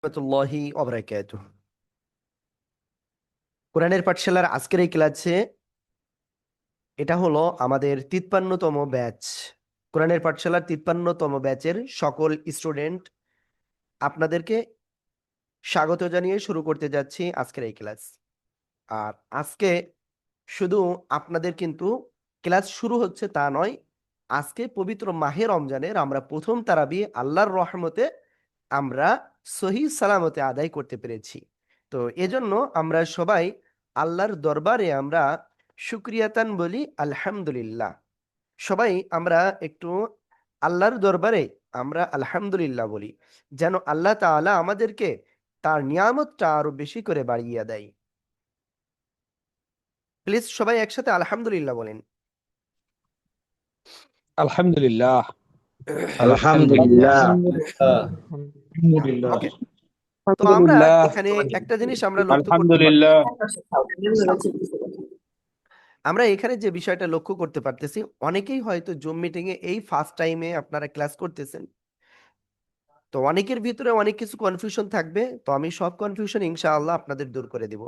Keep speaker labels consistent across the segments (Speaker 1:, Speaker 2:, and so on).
Speaker 1: রহমতুল্লাহি ওয়া কোরআনের পাঠশালার আজকের এই ক্লাসে এটা হলো আমাদের 53তম ব্যাচ। কোরআনের পাঠশালার 53তম ব্যাচের সকল স্টুডেন্ট আপনাদেরকে স্বাগত জানিয়ে শুরু করতে যাচ্ছি আজকের এই ক্লাস। আর আজকে শুধু আপনাদের কিন্তু ক্লাস শুরু হচ্ছে তা নয়, আজকে পবিত্র মাহে রমজানের আমরা প্রথম তারাবি আল্লাহর রহমতে আমরা সহি সালামতে আদায় করতে পেরেছি। তো এজন্য আমরা সবাই আল্লাহর দরবারে আমরা শুক্রিয়াতান বলি আলহামদুলিল্লাহ। সবাই আমরা একটু আল্লাহর দরবারে আমরা আলহামদুলিল্লাহ বলি, যেন আল্লাহ তাআলা আমাদেরকে তার নিয়ামতটা আরো বেশি করে বাড়িয়ে দেয়। প্লিজ সবাই একসাথে আলহামদুলিল্লাহ বলেন।
Speaker 2: আলহামদুলিল্লাহ।
Speaker 3: আলহামদুলিল্লাহ।
Speaker 2: আলহামদুলিল্লাহ।
Speaker 1: ওকে, তো আমরা এখানে একটা জিনিস আমরা লক্ষ্য করতে
Speaker 2: আলহামদুলিল্লাহ।
Speaker 1: আমরা এখানে যে বিষয়টা লক্ষ্য করতে পারতেছি, অনেকেই হয়তো জুম মিটিং এ এই ফার্স্ট টাইমে আপনারা ক্লাস করতেছেন। তো অনেকের ভিতরে অনেক কিছু কনফিউশন থাকবে, তো আমি সব কনফিউশন ইনশাআল্লাহ আপনাদের দূর করে দিব।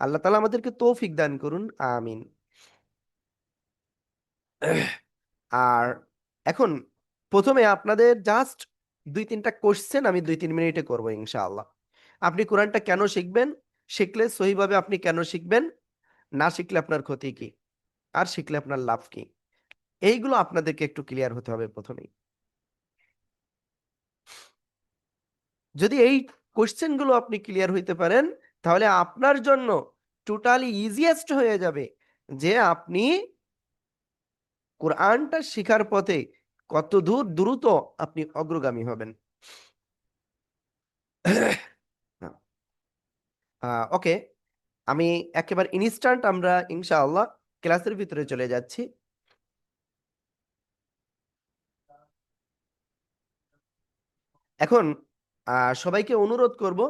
Speaker 1: আল্লাহ তাআলা আমাদেরকে তৌফিক দান করুন, আমিন। আর এখন প্রথমে আপনাদের জাস্ট 2-3টা কোশ্চেন আমি 2-3 মিনিটে করবো ইনশাআল্লাহ। আপনি কোরআনটা কেন শিখবেন, শিখলে সহিভাবে আপনি কেন শিখবেন, না শিখলে আপনার ক্ষতি কি, আর শিখলে আপনার লাভ কি, এইগুলো আপনাদেরকে একটু ক্লিয়ার হতে হবে প্রথমেই। যদি এই কোশ্চেন গুলো আপনি ক্লিয়ার হইতে পারেন, তাহলে আপনার জন্য টোটালি ইজিয়েস্ট হয়ে যাবে যে আপনি কোরআনটা শিখার পথে কত দূর দ্রুত আপনি অগ্রগামী হবেন। ওকে, আমি একেবারে ইনস্ট্যান্ট আমরা ইনশাআল্লাহ ক্লাসের ভিতরে চলে যাচ্ছি। এখন সবাইকে অনুরোধ করব,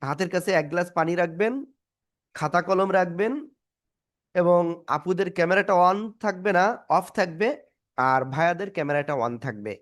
Speaker 1: হাতের কাছে এক গ্লাস পানি রাখবেন, খাতা কলম রাখবেন, এবং আপুদের ক্যামেরাটা অন থাকবে না, অফ থাকবে, আর ভাইয়াদের ক্যামেরাটা অন থাকবে।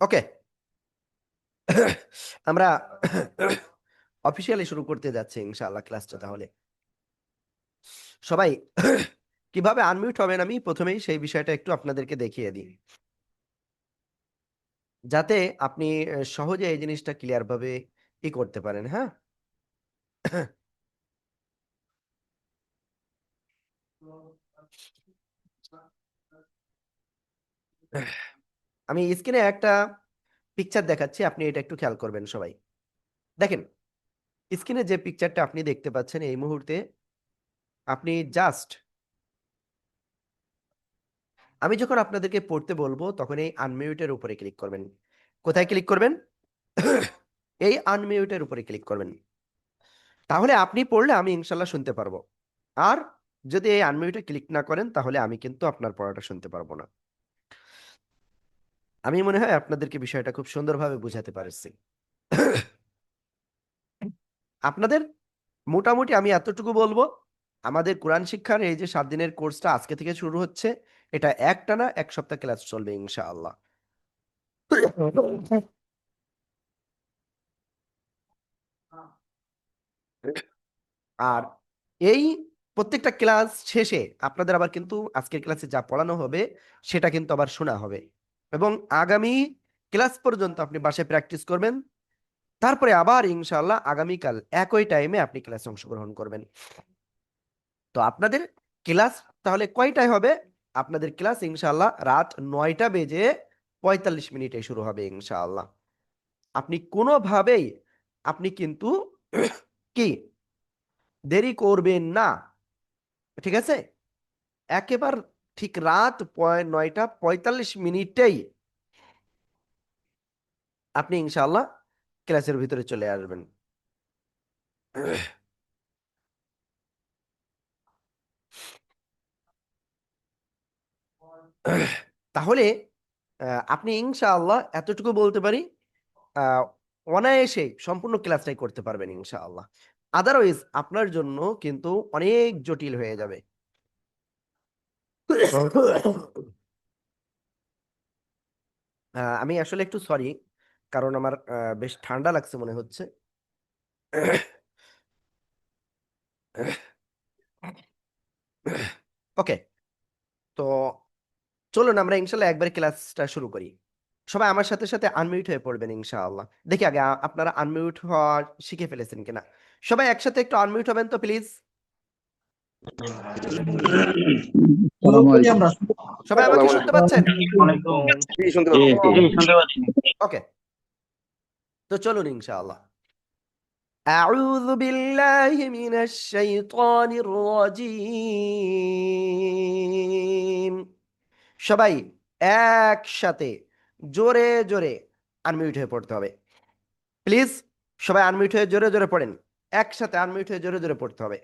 Speaker 1: ওকে, আমরা অফিসিয়ালি শুরু করতে যাচ্ছি ইনশাআল্লাহ ক্লাসটা। তাহলে সবাই কিভাবে আনমিউট হবেন আমি প্রথমেই সেই বিষয়টা একটু আপনাদেরকে দেখিয়ে দিই, যাতে আপনি সহজে এই জিনিসটা ক্লিয়ার ভাবে করতে পারেন। হ্যাঁ, আমি স্ক্রিনে একটা পিকচার দেখাচ্ছি, আপনি এটা একটু খেয়াল করবেন সবাই। দেখেন, স্ক্রিনে যে পিকচারটা আপনি দেখতে পাচ্ছেন এই মুহূর্তে, আপনি জাস্ট, আমি যখন আপনাদেরকে পড়তে বলবো তখন এই আনমিউটের উপরে ক্লিক করবেন। কোথায় ক্লিক করবেন? এই আনমিউটের উপরে ক্লিক করবেন। তাহলে আপনি পড়লে আমি ইনশাল্লাহ শুনতে পারবো। আর যদি এই আনমিউটে ক্লিক না করেন, তাহলে আমি কিন্তু আপনার পড়াটা শুনতে পারবো না। আমি মনে হয় আপনাদেরকে বিষয়টা খুব সুন্দরভাবে বুঝাতে পারছি। আপনাদের মোটামুটি আমি এতটুকু বলবো, আমাদের কোরআন শিক্ষার এই যে 7 দিনের কোর্সটা আজকে থেকে শুরু হচ্ছে, এটা একটানা 1 সপ্তাহ ক্লাস চলবে ইনশাআল্লাহ। আর এই প্রত্যেকটা ক্লাস শেষে আপনাদের আবার কিন্তু আজকের ক্লাসে যা পড়ানো হবে সেটা কিন্তু আবার শোনা হবে, এবং আগামী ক্লাস পর্যন্ত আপনি বাসায় প্র্যাকটিস করবেন। তারপরে আবার ইনশাআল্লাহ আগামীকাল একই টাইমে আপনি ক্লাসে অংশগ্রহণ করবেন। তো আপনাদের ক্লাস তাহলে কয়টায় হবে? আপনাদের ক্লাস ইনশাআল্লাহ রাত 9:45 শুরু হবে ইনশাআল্লাহ। আপনি কোনোভাবেই আপনি কিন্তু কি দেরি করবেন না, ঠিক আছে? একেবারে ঠিক রাত 9:45 আপনি ইনশাআল্লাহ ক্লাসের ভিতরে চলে আসবেন। তাহলে আপনি ইনশাআল্লাহ এতটুকু বলতে পারি, আহ, অনায়াসে সম্পূর্ণ ক্লাসটাই করতে পারবেন ইনশাআল্লাহ। আদারওয়াইজ আপনার জন্য কিন্তু অনেক জটিল হয়ে যাবে। আমি আসলে একটু সরি, কারণ আমার বেশ ঠান্ডা লাগছে মনে হচ্ছে। ওকে, তো চলুন আমরা ইনশাল্লাহ একবারে ক্লাসটা শুরু করি। সবাই আমার সাথে সাথে আনমিউট হয়ে পড়বেন ইনশাআল্লাহ। দেখি আগে আপনারা আনমিউট হওয়া শিখে ফেলেছেন কিনা। সবাই একসাথে একটু আনমিউট হবেন তো প্লিজ। সবাই আমাকে শুনতে পাচ্ছেন? ওকে, তো চলুন ইনশাআল্লাহ। أعوذ بالله من الشيطان الرجيم। সবাই একসাথে জোরে জোরে আনমিউট হয়ে পড়তে হবে প্লিজ। সবাই আনমিউট হয়ে জোরে জোরে পড়েন, একসাথে আনমিউট হয়ে জোরে জোরে পড়তে হবে।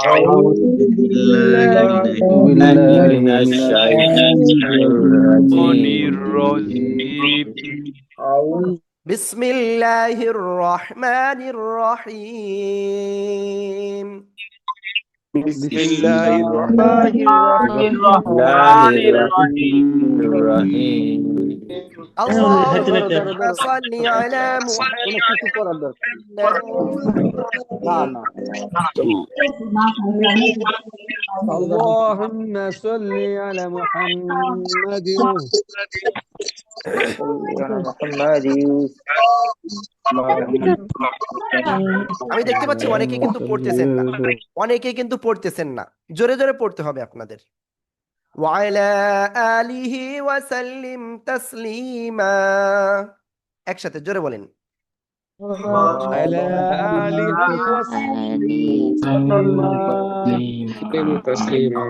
Speaker 3: أعوذ بالله من الشيطان الرجيم
Speaker 1: بسم الله الرحمن الرحيم।
Speaker 3: بسم الله الرحمن الرحيم
Speaker 1: اللهم صل على محمد
Speaker 2: اللهم صل على محمد
Speaker 1: আমি দেখতে পাচ্ছি অনেকে কিন্তু পড়তেছেন না, অনেকে কিন্তু পড়তেছেন না। জোরে জোরে পড়তে হবে আপনাদের। وعلى آله وسلم تسليما। একসাথে জোরে বলেন।
Speaker 2: على آله وسلم تسليما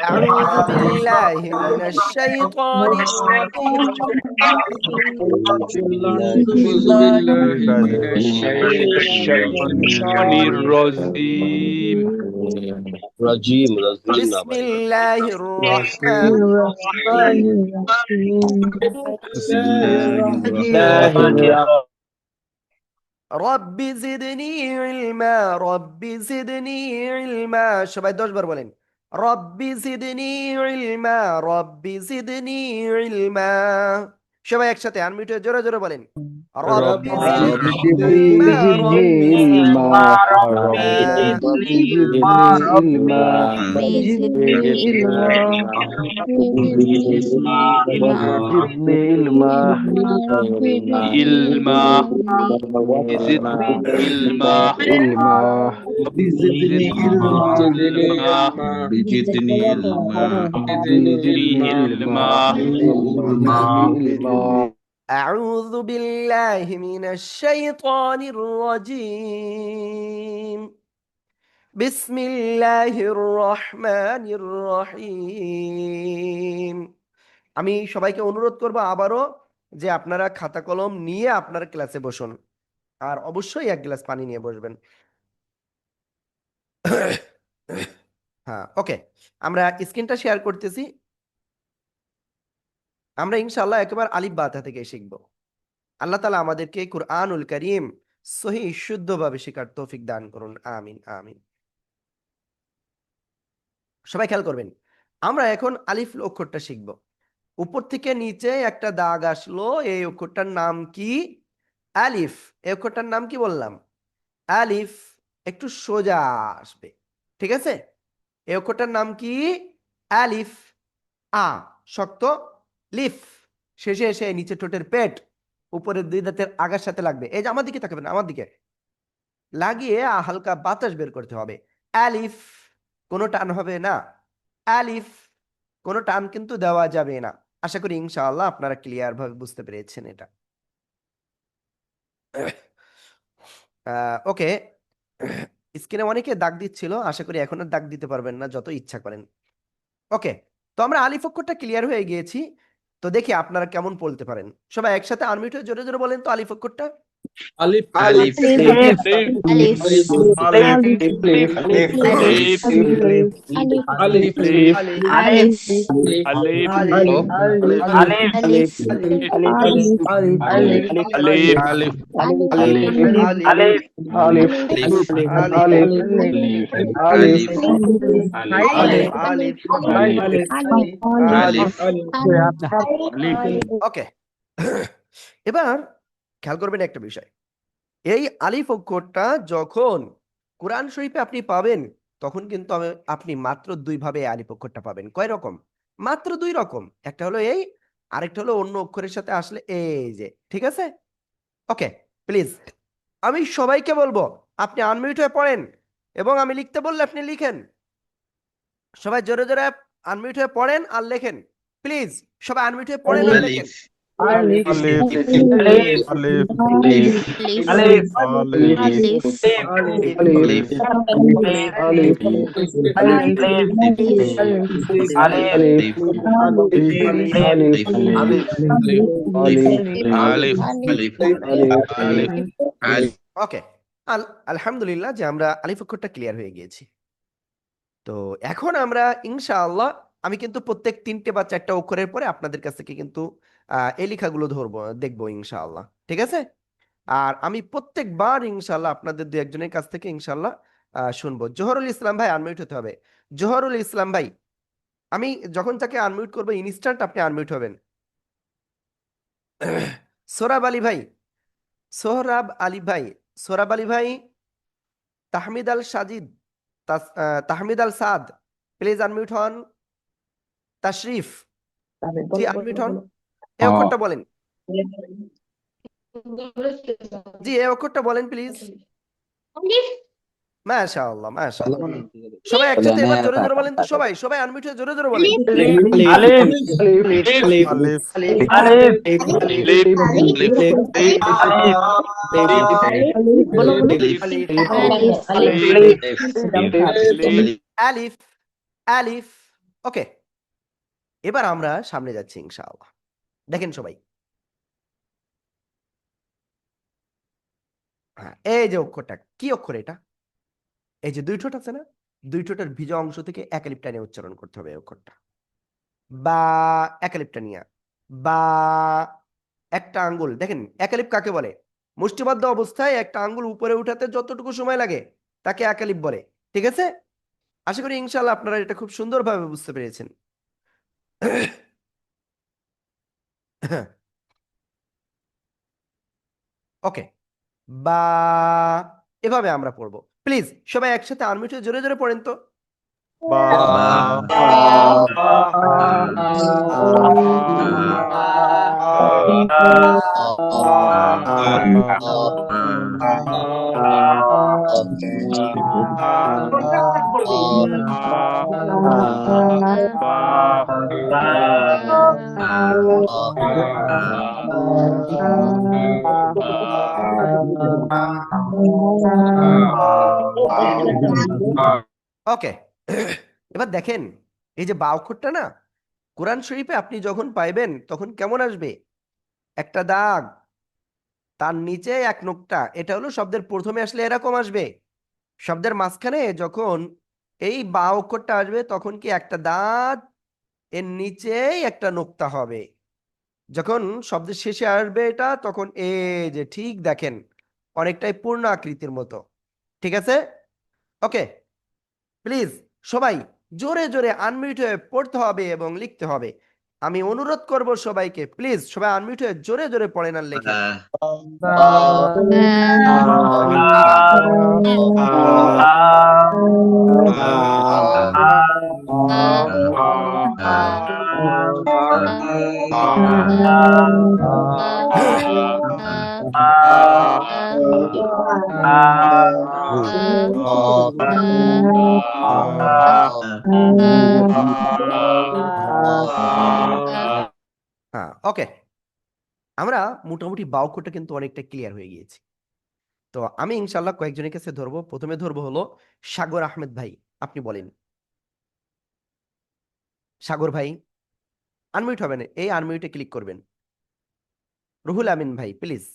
Speaker 1: أعوذ بالله من الشيطان الرجيم.
Speaker 2: أعوذ بالله من الشيطان الرجيم
Speaker 1: بسم الله الرحمن
Speaker 2: بسم الله الرحمن
Speaker 1: رب زدني علما رب زدني علما। সবাই 10 বার বলেন رب زدني علما رب زدني علما। সবাই একসাথে আনমিউট হয়ে জোরে জোরে বলেন رب
Speaker 2: رب
Speaker 1: زدني
Speaker 2: زدني
Speaker 1: علما رب
Speaker 2: علما زدني علما زدني علما
Speaker 1: أعوذ بالله من الشيطان الرجيم بسم الله الرحمن الرحيم। আমি সবাইকে অনুরোধ করব আবারও যে আপনারা খাতা কলম নিয়ে আপনার ক্লাসে বসুন, আর অবশ্যই এক গ্লাস পানি নিয়ে বসবেন। হ্যাঁ, ওকে, আমরা স্ক্রিনটা শেয়ার করতেছি। আমরা ইনশাআল্লাহ একেবারে আলিফ বা তা থেকে শিখব। আল্লাহ তাআলা আমাদেরকে কুরআনুল কারীম সহিহ শুদ্ধভাবে শেখার তৌফিক দান করুন, আমিন আমিন। সবাই খেয়াল করবেন, আমরা এখন আলিফ অক্ষরটা শিখব। উপর থেকে নিচে একটা দাগ আসলো, এই অক্ষরটার নাম কি? আলিফ। এই অক্ষরটার নাম কি বললাম? আলিফ। একটু সোজা আসবে, ঠিক আছে? এই অক্ষরটার নাম কি? আলিফ। আ শক্ত, লিফ শেষে এসে নিচে ঠোঁটের পেট উপরের দুই দাঁতের আগার সাথে লাগবে। এই যে আমার দিকে তাকাবেন, আমার দিকে। লাগিয়ে হালকা বাতাস বের করতে হবে। আলিফ, কোনো টান হবে না। আলিফ, কোনো টান কিন্তু দেওয়া যাবে না। আশা করি ইনশাআল্লাহ আপনারা ক্লিয়ার ভাবে বুঝতে পেরেছেন এটা। ওকে, স্ক্রিনে অনেকে দাগ দিচ্ছিল, আশা করি এখন আর দাগ দিতে পারবেন না, যত ইচ্ছা করেন। ওকে, তো আমরা আলিফ অক্ষরটা ক্লিয়ার হয়ে গিয়েছি। তো দেখি আপনারা কেমন বলতে পারেন। সবাই একসাথে আনমিউট হয়ে জোরে জোরে বলেন তো আলিফ অক্ষরটা।
Speaker 3: Alif.
Speaker 2: Alif.
Speaker 4: Alif.
Speaker 2: Alif.
Speaker 4: Alif.
Speaker 2: Alif.
Speaker 4: Alif.
Speaker 2: Alif.
Speaker 3: Alif.
Speaker 4: Alif.
Speaker 2: Alif.
Speaker 4: Alif.
Speaker 2: Alif.
Speaker 1: ওকে, এবার খেয়াল করবেন একটা বিষয়। এই আলিফ অক্ষরটা যখন কোরআন শরীফে আপনি পাবেন, তখন কিন্তু আপনি মাত্র দুই ভাবে এই আলিফ অক্ষরটা পাবেন। কয় রকম? মাত্র দুই রকম। একটা হলো এই, আরেকটা হলো অন্য অক্ষরের সাথে আসলে এই যে। ঠিক আছে? ওকে, প্লিজ আমি সবাইকে বলবো আপনি আনমিউট হয়ে পড়েন, এবং আমি লিখতে বললে আপনি লিখেন। সবাই জোরে জোরে আনমিউট হয়ে পড়েন আর লেখেন। প্লিজ সবাই আনমিউট হয়ে পড়েন আর লেখেন।
Speaker 2: Alif.
Speaker 1: ওকে, আলহামদুলিল্লাহ যে আমরা আলিফ অক্ষরটা ক্লিয়ার হয়ে গিয়েছি। তো এখন আমরা ইনশাআল্লাহ, আমি কিন্তু প্রত্যেক 3টে বা 4টা অক্ষরের পরে আপনাদের কাছ থেকে কিন্তু এই লেখাগুলো দেখবো ইনশাআল্লাহ। ঠিক আছে? আর আমি প্রত্যেকবার ইনশাআল্লাহ আপনাদের দু একজনের কাছ থেকে ইনশাআল্লাহ শুনবো। জোহরুল ইসলাম ভাই আনমিউট হতে হবে। জোহরুল ইসলাম ভাই, আমি যখন তাকে আনমিউট করবো ইনস্ট্যান্ট আপনি আনমিউট হবেন। সোহরাব আলী ভাই, সোহরাব আলী ভাই, সোহরাব আলী ভাই, তাহমিদ আল সাজিদ, তাহমিদ আল সাদ, প্লিজ আনমিউট হন। তাশরিফ, জি আনমিউট হন। এই অক্ষরটা বলেন। জি এই অক্ষরটা বলেন প্লিজ। মাশাআল্লাহ, মাশাআল্লাহ। সবাই একসাথে এবার জোরে জোরে বলেন তো। সবাই সবাই আনমিউট হয়ে জোরে জোরে বলেন। আলিফ, আলিফ। ওকে, এবার আমরা সামনে যাচ্ছি ইনশাআল্লাহ। দেখেন সবাই, হ্যাঁ এই যে অক্ষরটা, কি অক্ষর এটা? এই যে দুই ঠোঁট আছে না, দুই ঠোঁটের ভিজা অংশ থেকে একালিপ টানিয়ে উচ্চারণ করতে হবে এই অক্ষরটা। বা, একালিপ টানিয়া বা। একটা আঙ্গুল দেখেন, একালিপ কাকে বলে? মুষ্টিবদ্ধ অবস্থায় একটা আঙ্গুল উপরে উঠাতে যতটুকু সময় লাগে তাকে একালিপ বলে। ঠিক আছে? আশা করি ইনশাআল্লাহ আপনারা এটা খুব সুন্দরভাবে বুঝতে পেরেছেন। ওকে, বা, এভাবে আমরা পড়বো। প্লিজ সবাই একসাথে আনমিউট হয়ে জোরে জোরে পড়েন তো। ওকে, এবার দেখেন এই যে বা অক্ষরটা না, কোরআন শরীফে আপনি যখন পাইবেন তখন কেমন আসবে? একটা দাগ, তার নিচে এক নোক্তা। এটা হলো শব্দের প্রথমে আসলে এরকম আসবে। শব্দের মাঝখানে যখন এই বা অক্ষরটা আসবে তখন কি একটা দাঁত, এর নিচেই একটা নোক্তা হবে। যখন শব্দের শেষে আসবে এটা, তখন এই যে ঠিক দেখেন অনেকটাই পূর্ণ আকৃতির মতো। ঠিক আছে? ওকে, প্লিজ সবাই জোরে জোরে আনমিউট হয়ে পড়তে হবে এবং লিখতে হবে। আমি অনুরোধ করব সবাইকে, প্লিজ সবাই আনমিউট হয়ে জোরে জোরে পড়েন আর লেখেন। হ্যাঁ, ওকে, আমরা মোটামুটি বা অক্ষরটা কিন্তু অনেকটা ক্লিয়ার হয়ে গিয়েছি। তো আমি ইনশাল্লাহ কয়েকজনের কাছে ধরবো। প্রথমে ধরবো হলো সাগর আহমেদ ভাই, আপনি বলেন। সাগর ভাই আনমিউট হবেন, এই আনমিউটে ক্লিক করবেন। রুহুল আমিন ভাই প্লিজ,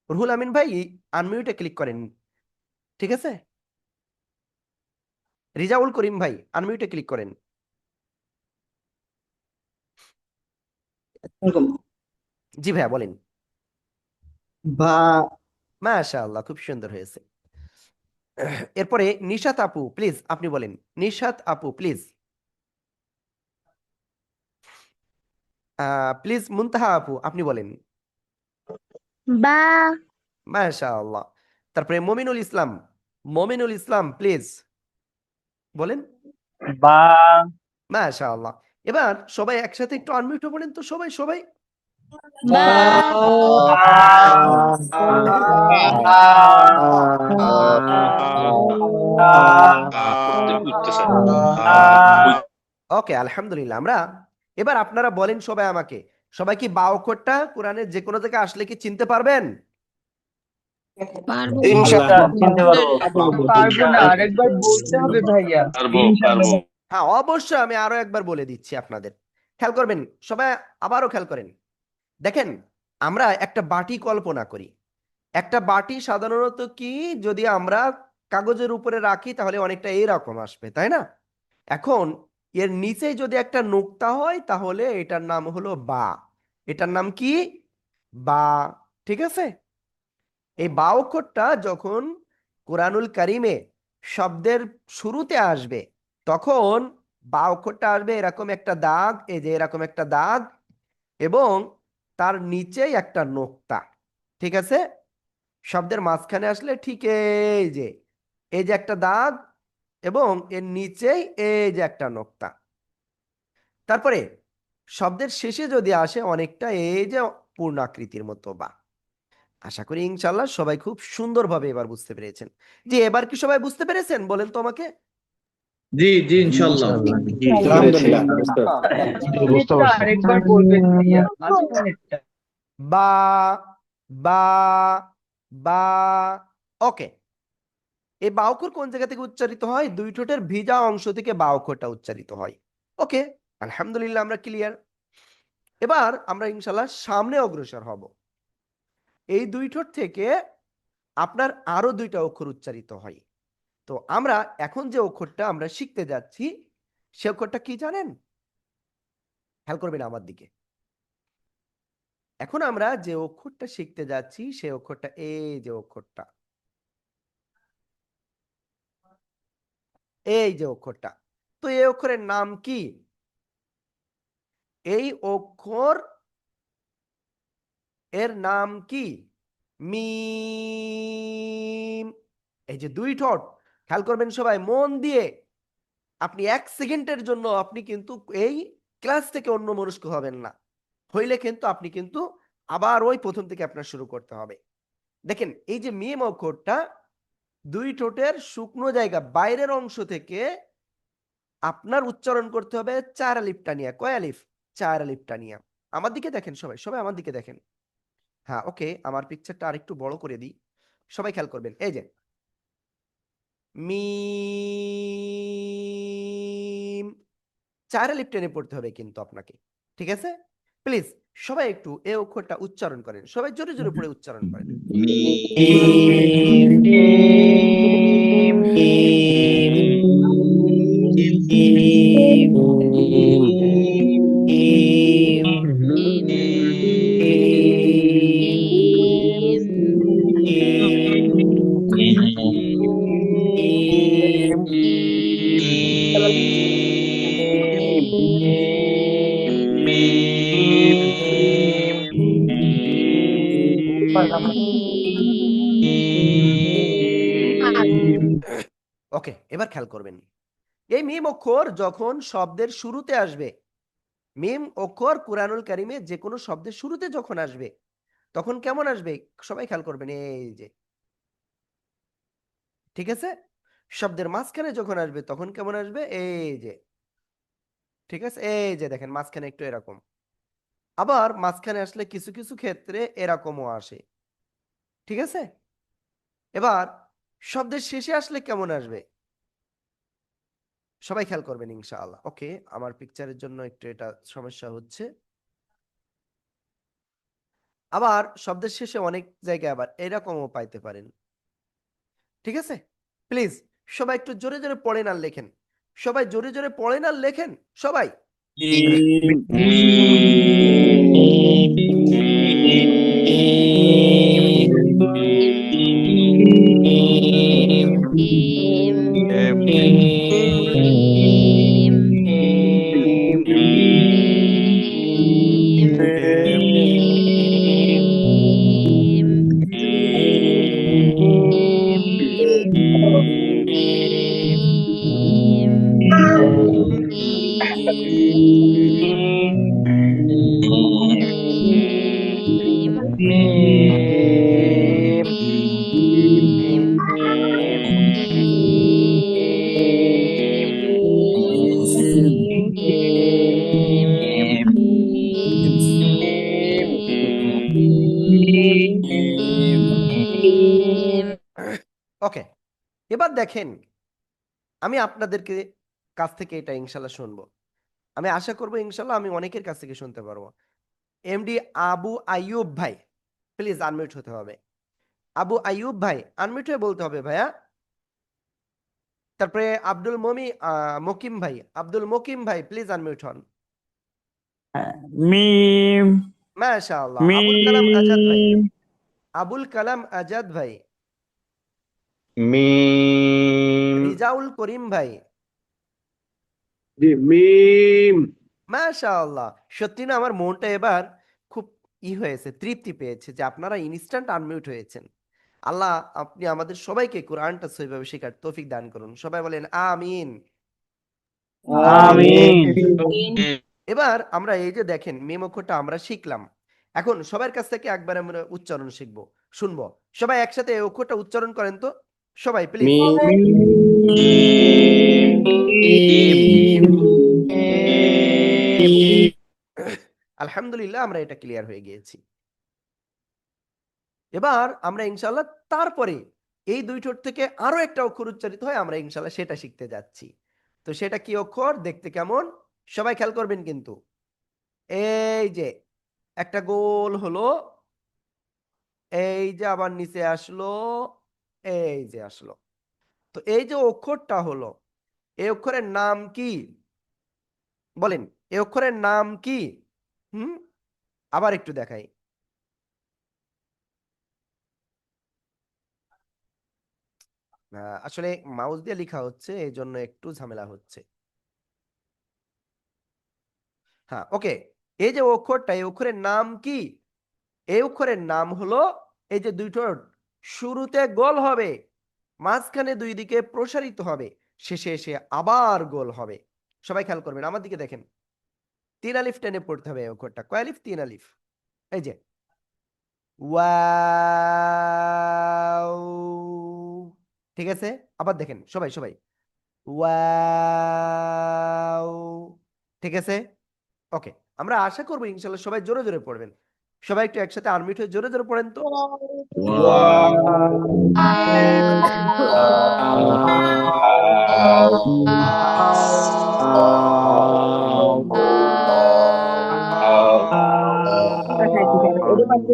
Speaker 1: রুহুল আমিন ভাই আনমিউটে ক্লিক করেন, ঠিক আছে? রিজাউল করিম ভাই আনমিউটে ক্লিক করেন। জি ভাইয়া বলেন।
Speaker 5: বা
Speaker 1: মাশাআল্লাহ, খুব সুন্দর হয়েছে। এরপরে নিশাত আপু প্লিজ আপনি বলেন। নিশাত আপু প্লিজ। প্লিজ মুনতাহা আপু আপনি বলেন।
Speaker 4: বা
Speaker 1: মাশাআল্লাহ। তারপরে মমিনুল ইসলাম, মমিনুল ইসলাম প্লিজ বলেন।
Speaker 2: বা
Speaker 1: মাশাআল্লাহ। এবার সবাই একসাথে একটু আনমিউট বলেন তো, সবাই সবাই।
Speaker 4: বা
Speaker 1: ওকে আলহামদুলিল্লাহ। আমরা এবার আপনারা বলেন সবাই আমাকে, সবাই কি বা অক্ষরটা কোরআনের যে কোনো জায়গায় আসলে কি চিনতে পারবেন?
Speaker 4: পারবো
Speaker 2: ইনশাআল্লাহ চিনতে পারবো।
Speaker 3: পারবো না, আরেকবার বলতে হবে ভাইয়া।
Speaker 1: হ্যাঁ অবশ্যই, আমি আরো একবার বলে দিচ্ছি আপনাদের, খেয়াল করবেন সবাই, আবারও খেয়াল করেন। দেখেন, আমরা একটা বাটি কল্পনা করি। একটা বাটি সাধারণত কি, যদি আমরা কাগজের উপরে রাখি তাহলে অনেকটা এইরকম আসবে, তাই না? এখন এর নিচে যদি একটা নোক্তা হয় তাহলে এটার নাম হলো বা। এটার নাম কি? বা। ঠিক আছে? এই বা অক্ষরটা যখন কোরআনুল কারিমে শব্দের শুরুতে আসবে, তখন বা অক্ষরটা আসবে এরকম একটা দাগ, এই যে এরকম একটা দাগ, এবং তার নিচেই একটা নোক্তা। ঠিক আছে? শব্দের মাঝখানে আসলে ঠিক এই যে একটা দাগ, এবং এর নিচেই এই যে একটা নোক্তা। তারপরে শব্দের শেষে যদি আসে অনেকটা এই যে পূর্ণাকৃতির মতো বা। আশা করি ইনশাল্লাহ সবাই খুব সুন্দরভাবে এবার বুঝতে পেরেছেন। জি, এবার কি সবাই বুঝতে পেরেছেন বলেন তো আমাকে?
Speaker 3: জি জি ইনশাল্লাহ।
Speaker 5: আলহামদুলিল্লাহ
Speaker 2: বুঝতে
Speaker 3: মাঝখানেরটা
Speaker 2: পারছি।
Speaker 3: আরেকবার বলবেন ভাইয়া, মাঝখানেরটা।
Speaker 1: বা, বা, বা। ওকে, এই বা অক্ষর কোন জায়গা থেকে উচ্চারিত হয়? দুই ঠোঁটের ভিজা অংশ থেকে বা অক্ষরটা উচ্চারিত হয়। ওকে আলহামদুলিল্লাহ, আমরা ক্লিয়ার। এবার আমরা ইনশাল্লাহ সামনে অগ্রসর হব। এই দুই ঠোঁট থেকে আপনার আরো দুইটা অক্ষর উচ্চারিত হয়। তো আমরা এখন যে অক্ষরটা আমরা শিখতে যাচ্ছি, সে অক্ষরটা কি জানেন? খেয়াল করবেন আমার দিকে। এখন আমরা যে অক্ষরটা শিখতে যাচ্ছি সে অক্ষরটা এই যে অক্ষরটা, এই যে অক্ষরটা। তো এই অক্ষরের নাম কি? এই অক্ষর এর নাম কি? মিম। এই যে দুই ঠোঁট, খেয়াল করবেন সবাই মন দিয়ে। আপনি এক সেকেন্ডের জন্য আপনি কিন্তু এই ক্লাস থেকে অন্য মনস্ক হবেন না, হইলে কিন্তু আপনি কিন্তু আবার ওই প্রথম থেকে আপনার শুরু করতে হবে। দেখেন এই যে মিম অক্ষরটা দুই ঠোঁটের শুকনো জায়গা বাইরের অংশ থেকে আপনার উচ্চারণ করতে হবে চার আলিফ টানিয়া। কয় আলিফ? চার আলিফ টানিয়া। আমার দিকে দেখেন সবাই, সবাই আমার দিকে দেখেন। হ্যাঁ ওকে, আমার পিকচারটা আরেকটু বড় করে দিই, সবাই খেয়াল করবেন। এই যে মিম, চার আলিফ টেনে পড়তে হবে কিন্তু আপনাকে, ঠিক আছে? প্লিজ সবাই একটু এই অক্ষরটা উচ্চারণ করেন, সবাই জোরে জোরে পড়ে উচ্চারণ করেন। ওকে, এবার খেয়াল করবেন, এই মিম অক্ষর যখন শব্দের শুরুতে আসবে, মিম অক্ষর কুরআনুল কারিমে যে কোনো শব্দের শুরুতে যখন আসবে, তখন কেমন আসবে সবাই খেয়াল করবেন, এই যে, ঠিক আছে? শব্দের মাঝখানে যখন আসবে তখন কেমন আসবে, এই যে, ঠিক আছে? এই যে দেখেন মাঝখানে একটু এরকম। আবার মাঝখানে আসলে কিছু কিছু ক্ষেত্রে এরকমও আসে, ঠিক আছে? এবার শব্দের শেষে আসলে কেমন আসবে সবাই খেয়াল করবেন ইনশাআল্লাহ। ওকে, আমার পিকচারের জন্য একটু এটা সমস্যা হচ্ছে। আবার শব্দের শেষে অনেক জায়গায় আবার এরকমও পাইতে পারেন, ঠিক আছে? প্লিজ সবাই একটু জোরে জোরে পড়েন আর লেখেন, সবাই জোরে জোরে পড়েন আর লেখেন সবাই। ওকে, এবার দেখেন আমি আপনাদেরকে কাছ থেকে এটা ইনশাল্লাহ শুনবো। আমি আশা করবো ইনশাল্লাহ আমি অনেকের কাছ থেকে শুনতে পারবো। এমডি আবু আইয়ুব ভাই, প্লিজ আনমিউট হতে হবে। আবু আইয়ুব ভাই আনমিউট হয়ে বলতে হবে ভাইয়া। তারপরে মকিম ভাই, আব্দুল মকিম ভাই প্লিজ আনমিউট হন।
Speaker 2: মিম
Speaker 1: মাশাআল্লাহ। আবুল কালাম আজাদ ভাই,
Speaker 2: মিম
Speaker 1: আবুল কালাম আজাদ ভাই,
Speaker 5: মিম
Speaker 1: রিজাউল করিম ভাই,
Speaker 5: জি মিম
Speaker 1: মাশাআল্লাহ। সত্যি না আমার মনটা এবার খুব হয়েছে, তৃপ্তি পেয়েছে যে আপনারা ইনস্ট্যান্ট আনমিউট হয়েছেন। আল্লাহ আপনি আমাদের সবাইকে কোরআনটা সহিভাবে শেখার তৌফিক দান করুন, সবাই বলেন আমিন।
Speaker 2: আমিন।
Speaker 1: এবার আমরা এই যে দেখেন মিম অক্ষরটা আমরা শিখলাম, এখন সবার কাছ থেকে একবার আমরা উচ্চারণ শিখবো, শুনবো। সবাই একসাথে এই অক্ষরটা উচ্চারণ করেন তো সবাই প্লিজ। আলহামদুলিল্লাহ আমরা এটা ক্লিয়ার হয়ে গিয়েছি। এবার আমরা ইনশাল্লাহ তারপরে এই দুই ঠোঁট থেকে আরো একটা অক্ষর উচ্চারিত হয়, আমরা ইনশাল্লাহ সেটা শিখতে যাচ্ছি। তো সেটা কি অক্ষর, দেখতে কেমন সবাই খেয়াল করবেন কিন্তু। এই যে একটা গোল হলো, এই যে আবার নিচে আসলো, এই যে আসলো। তো এই যে অক্ষরটা হলো, এই অক্ষরের নাম কি বলেন, এই অক্ষরের নাম কি? হুম, আবার একটু দেখাই। আসলে মাউস দিয়ে লেখা হচ্ছে এই জন্য একটু ঝামেলা হচ্ছে। হ্যাঁ, ওকে। এই যে অক্ষরটা, এই অক্ষরের নাম কি? এই অক্ষরের নাম হলো, এই যে দুই ঠোঁট শুরুতে গোল হবে, মাঝখানে দুই দিকে প্রসারিত হবে, শেষে এসে আবার গোল হবে। সবাই খেয়াল করবেন আমার দিকে দেখেন, 3 আলিফ টেনে পড়তে হবে এই অক্ষরটা। কয় আলিফ? 3 আলিফ। এই যে ওয়াও, ঠিক আছে? আবার দেখেন সবাই সবাই ওয়াও, ঠিক আছে? ওকে, আমরা আশা করবো ইনশাল্লাহ সবাই জোরে জোরে পড়বেন। সবাই একটু একসাথে আনমিউট হয়ে জোরে জোরে পড়েন তো।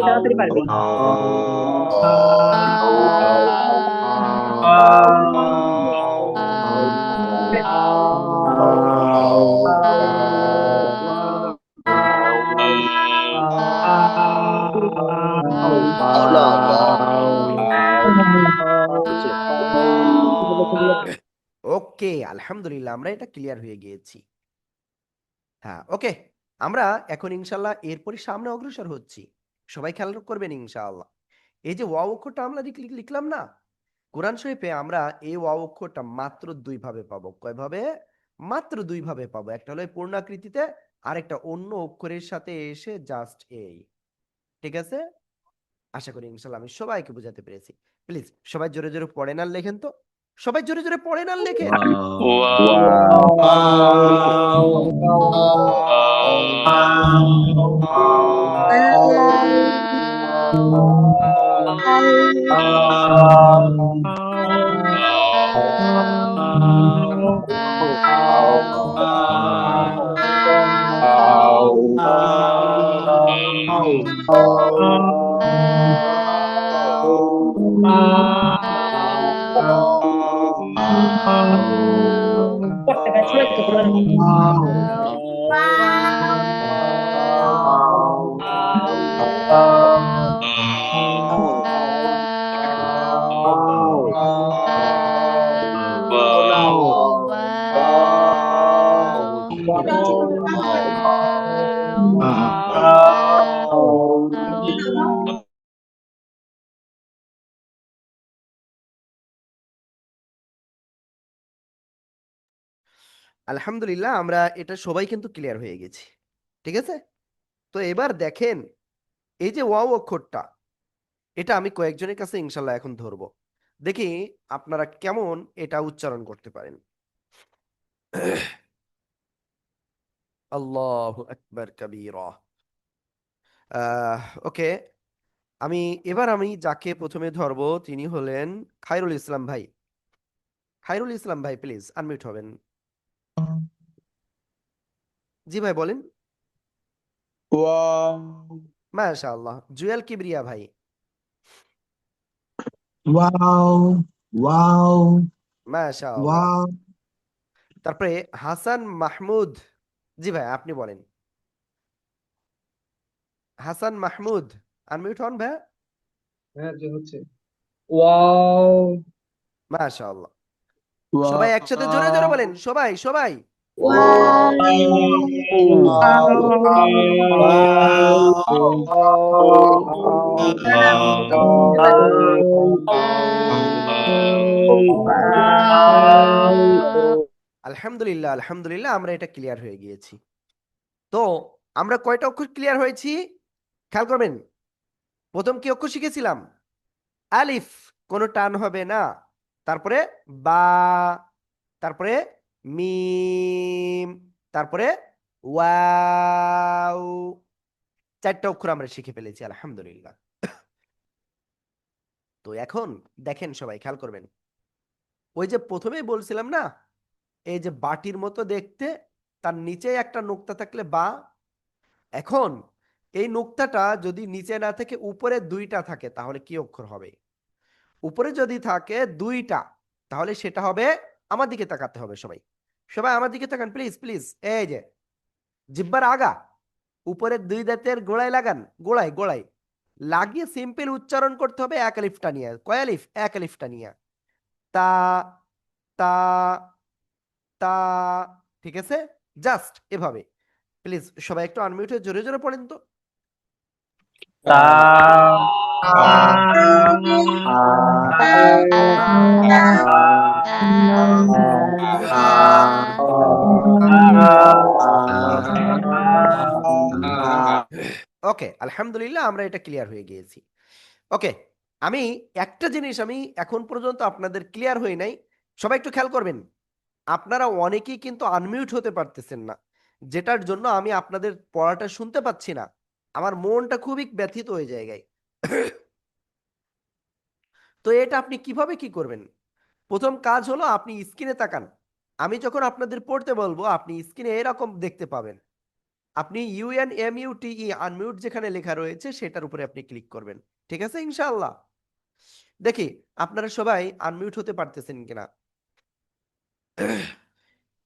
Speaker 6: তাড়াতাড়ি পারবি।
Speaker 1: ওকে, আলহামদুলিল্লাহ আমরা এটা ক্লিয়ার হয়ে গিয়েছি। হ্যাঁ, ওকে, আমরা এখন ইনশাল্লাহ এরপরে সামনে অগ্রসর হচ্ছি। সবাই খেয়াল করবেন ইনশাআল্লাহ। এই যে ওয়াও অক্ষরটা আমরা লিখলাম না, কোরআন শরীফে আমরা এই ওয়াও অক্ষরটা মাত্র 2 ভাবে পাবো। কয় ভাবে? মাত্র 2 ভাবে পাবো। একটা হলো এই পূর্ণাকৃতিতে, আর একটা অন্য অক্ষরের সাথে এসে জাস্ট এই, ঠিক আছে? আশা করি ইনশাল্লাহ আমি সবাইকে বোঝাতে পেরেছি। প্লিজ সবাই জোরে জোরে পড়েন আর লেখেন তো, সবাই জোরে জোরে পড়েন আর লেখেন। আলহামদুলিল্লাহ আমরা এটা সবাই কিন্তু ক্লিয়ার হয়ে গেছি, ঠিক আছে? তো এবার দেখেন এই যে ওয়াও অক্ষরটা, এটা আমি কয়েকজনের কাছে ইনশাল্লাহ এখন ধরবো, দেখি আপনারা কেমন এটা উচ্চারণ করতে পারেন। আল্লাহু আকবার কাবীরা। ওকে, আমি যাকে প্রথমে ধরবো তিনি হলেন খায়রুল ইসলাম ভাই। খায়রুল ইসলাম ভাই প্লিজ আনমিউট হবেন। জি ভাই বলেন। মাশাআল্লাহ। জুয়েল কিবরিয়া ভাই। মাশাআল্লাহ। তারপরে হাসান মাহমুদ। জি ভাই আপনি বলেন। হাসান মাহমুদ আনমিউট হন ভাই।
Speaker 3: হ্যাঁ যে হচ্ছে ওয়াও
Speaker 1: মাশাআল্লাহ। সবাই একসাথে জোরে জোরে বলেন, সবাই সবাই। আলহামদুলিল্লাহ আলহামদুলিল্লাহ আমরা এটা ক্লিয়ার হয়ে গিয়েছি। তো আমরা কয়টা অক্ষর ক্লিয়ার হয়েছি খেয়াল করবেন। প্রথম কি অক্ষর শিখেছিলাম? আলিফ, কোনো টান হবে না। তারপরে বা, তারপরে মিম, তারপরে ওয়াও। চারটা অক্ষর আমরা শিখে ফেলেছি আলহামদুলিল্লাহ। তো এখন দেখেন সবাই খেয়াল করবেন, ওই যে প্রথমেই বলছিলাম না, এই যে বাটির মতো দেখতে, তার নিচে একটা নোক্তা থাকলে বা, এখন এই নোক্তাটা যদি নিচে না থেকে উপরে দুইটা থাকে তাহলে কি অক্ষর হবে? উপরে যদি থাকে দুইটা তাহলে সেটা হবে, আমার দিকে তাকাতে হবে সবাই, সবাই আমার দিকে তাকান প্লিজ প্লিজ। এই যে জিব্বার আগা উপরের দুই দাঁতের গোড়ায় লাগান, গোড়ায় গোড়ায় লাগিয়ে সিম্পল উচ্চারণ করতে হবে এক আলিফটা নিয়ে। কয় আলিফ? এক আলিফটা নিয়ে। তা, তা, তা, ঠিক আছে? জাস্ট এভাবে। প্লিজ সবাই একটু আনমিউট হয়ে জোরে জোরে পড়েন তো।
Speaker 2: তা
Speaker 1: ওকে আলহামদুলিল্লাহ আমরা এটা ক্লিয়ার হয়ে গিয়েছি। ওকে, আমি একটা জিনিস আমি এখন পর্যন্ত আপনাদের ক্লিয়ার হই নাই, সবাই একটু খেয়াল করবেন। আপনারা অনেকেই কিন্তু আনমিউট হতে পারতেছেন না, যেটার জন্য আমি আপনাদের পড়াটা শুনতে পাচ্ছি না। আমার মনটা খুবই ব্যথিত হয়ে জায়গায়। তো এটা আপনি কিভাবে কি করবেন? প্রথম কাজ হলো আপনি স্ক্রিনে তাকান। আমি যখন আপনাদের পড়তে বলবো আপনি স্ক্রিনে এরকম দেখতে পাবেন। আপনি ইউএনএমইউটিই আনমিউট যেখানে লেখা রয়েছে সেটার উপরে আপনি ক্লিক করবেন, ঠিক আছে ইনশাআল্লাহ? দেখি আপনারা সবাই আনমিউট হতে পারতেছেন কিনা।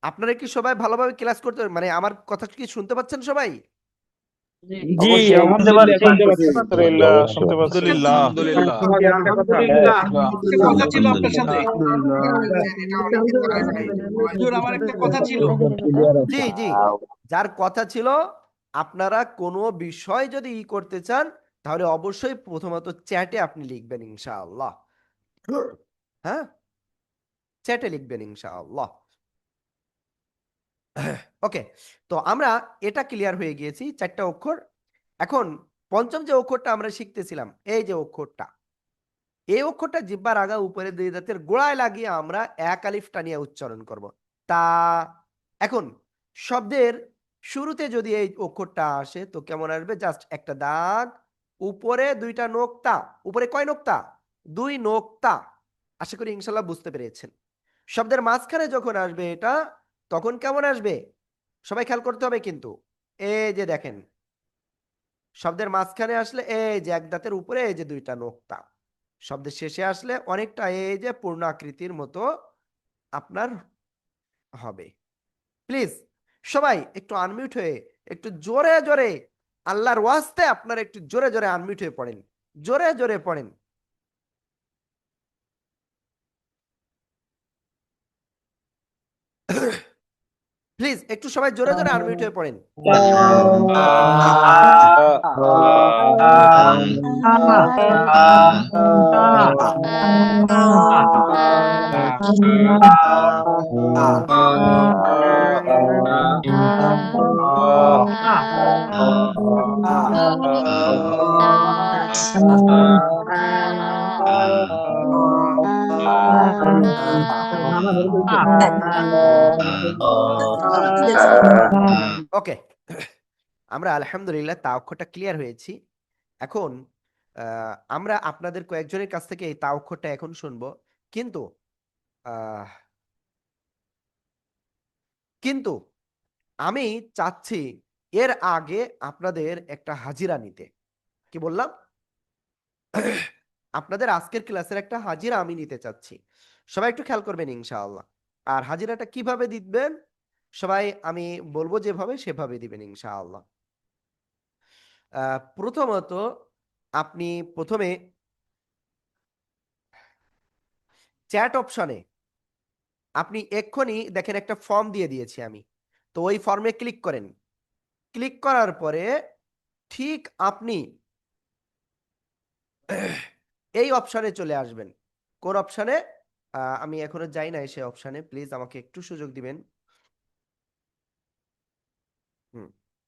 Speaker 1: আপনারা কি সবাই ভালোভাবে ক্লাস করতে, মানে আমার কথা কি শুনতে পাচ্ছেন সবাই?
Speaker 2: জি শুনতে পাচ্ছি আলহামদুলিল্লাহ শুনতে পাচ্ছি।
Speaker 6: আলহামদুলিল্লাহ।
Speaker 3: তোমার একটা কথা
Speaker 5: আলহামদুলিল্লাহ।
Speaker 3: একটা কথা ছিল আপনার সাথে
Speaker 6: হুজুর আমার একটা কথা ছিল।
Speaker 1: জি জি, যার কথা ছিল, আপনারা কোনো বিষয় যদি করতে চান তাহলে অবশ্যই প্রথমত চ্যাটে আপনি লিখবেন ইনশাআল্লাহ। হ্যাঁ, চ্যাটে লিখবেন ইনশাআল্লাহ। ওকে, তো আমরা এটা ক্লিয়ার হয়ে গিয়েছি চারটা অক্ষর। এখন পঞ্চম যে অক্ষরটা আমরা শিখতেছিলাম, এই যে অক্ষরটা, এই অক্ষরটা জিহ্বার আগা উপরে দুই দাঁতের গোড়ায় লাগিয়ে আমরা এক আলিফ টানিয়ে উচ্চারণ করব। তা এখন শব্দের শুরুতে যদি এই অক্ষরটা আসে তো কেমন আসবে? জাস্ট একটা দাগ, উপরে দুইটা নোক্তা। উপরে কয় নোক্তা? দুই নোক্তা। আশা করি ইনশাল্লাহ বুঝতে পেরেছেন। শব্দের মাঝখানে যখন আসবে এটা, তখন কেমন আসবে? সবাই খেয়াল করতে হবে কিন্তু। এই যে দেখেন, শব্দের মাঝখানে আসলে এই যে এক দাঁতের উপরে এই যে দুইটা নোক্তা, শব্দের শেষে আসলে অনেকটা এই যে পূর্ণ আকৃতির মতো আপনার হবে। প্লিজ সবাই একটু আনমিউট হয়ে একটু জোরে জোরে আল্লাহর ওয়াস্তে আপনারা একটু জোরে জোরে আনমিউট হয়ে পড়েন, জোরে জোরে পড়েন। প্লিজ একটু সবাই জোরে জোরে আনমিউট হয়ে পড়েন। ওকে, আমরা আলহামদুলিল্লাহ তা অক্ষরটা ক্লিয়ার হয়েছি। এখন আমরা আপনাদের কয়েকজনের কাছ থেকে এই তা অক্ষরটা এখন শুনবো, কিন্তু আহ, কিন্তু আমি চাচ্ছি এর আগে আপনাদের একটা হাজিরা নিতে। কি বললাম? আপনাদের আজকের ক্লাসের একটা হাজিরা আমি নিতে চাচ্ছি। সবাই একটু খেয়াল করবেন ইনশাআল্লাহ। আর হাজিরাটা কিভাবে দিবেন সবাই আমি বলবো যেভাবে সেভাবে দিবেন ইনশাআল্লাহ। প্রথমত আপনি প্রথমে চ্যাট অপশনে আপনি এক্ষুনি দেখেন একটা ফর্ম দিয়ে দিয়েছি আমি, তো ওই ফর্মে ক্লিক করেন। ক্লিক করার পরে ঠিক আপনি এই অপশনে চলে আসবেন। কোন অপশনে? আমি এখনো যাই না সে অপশনে, প্লিজ আমাকে একটু সুযোগ দিবেন।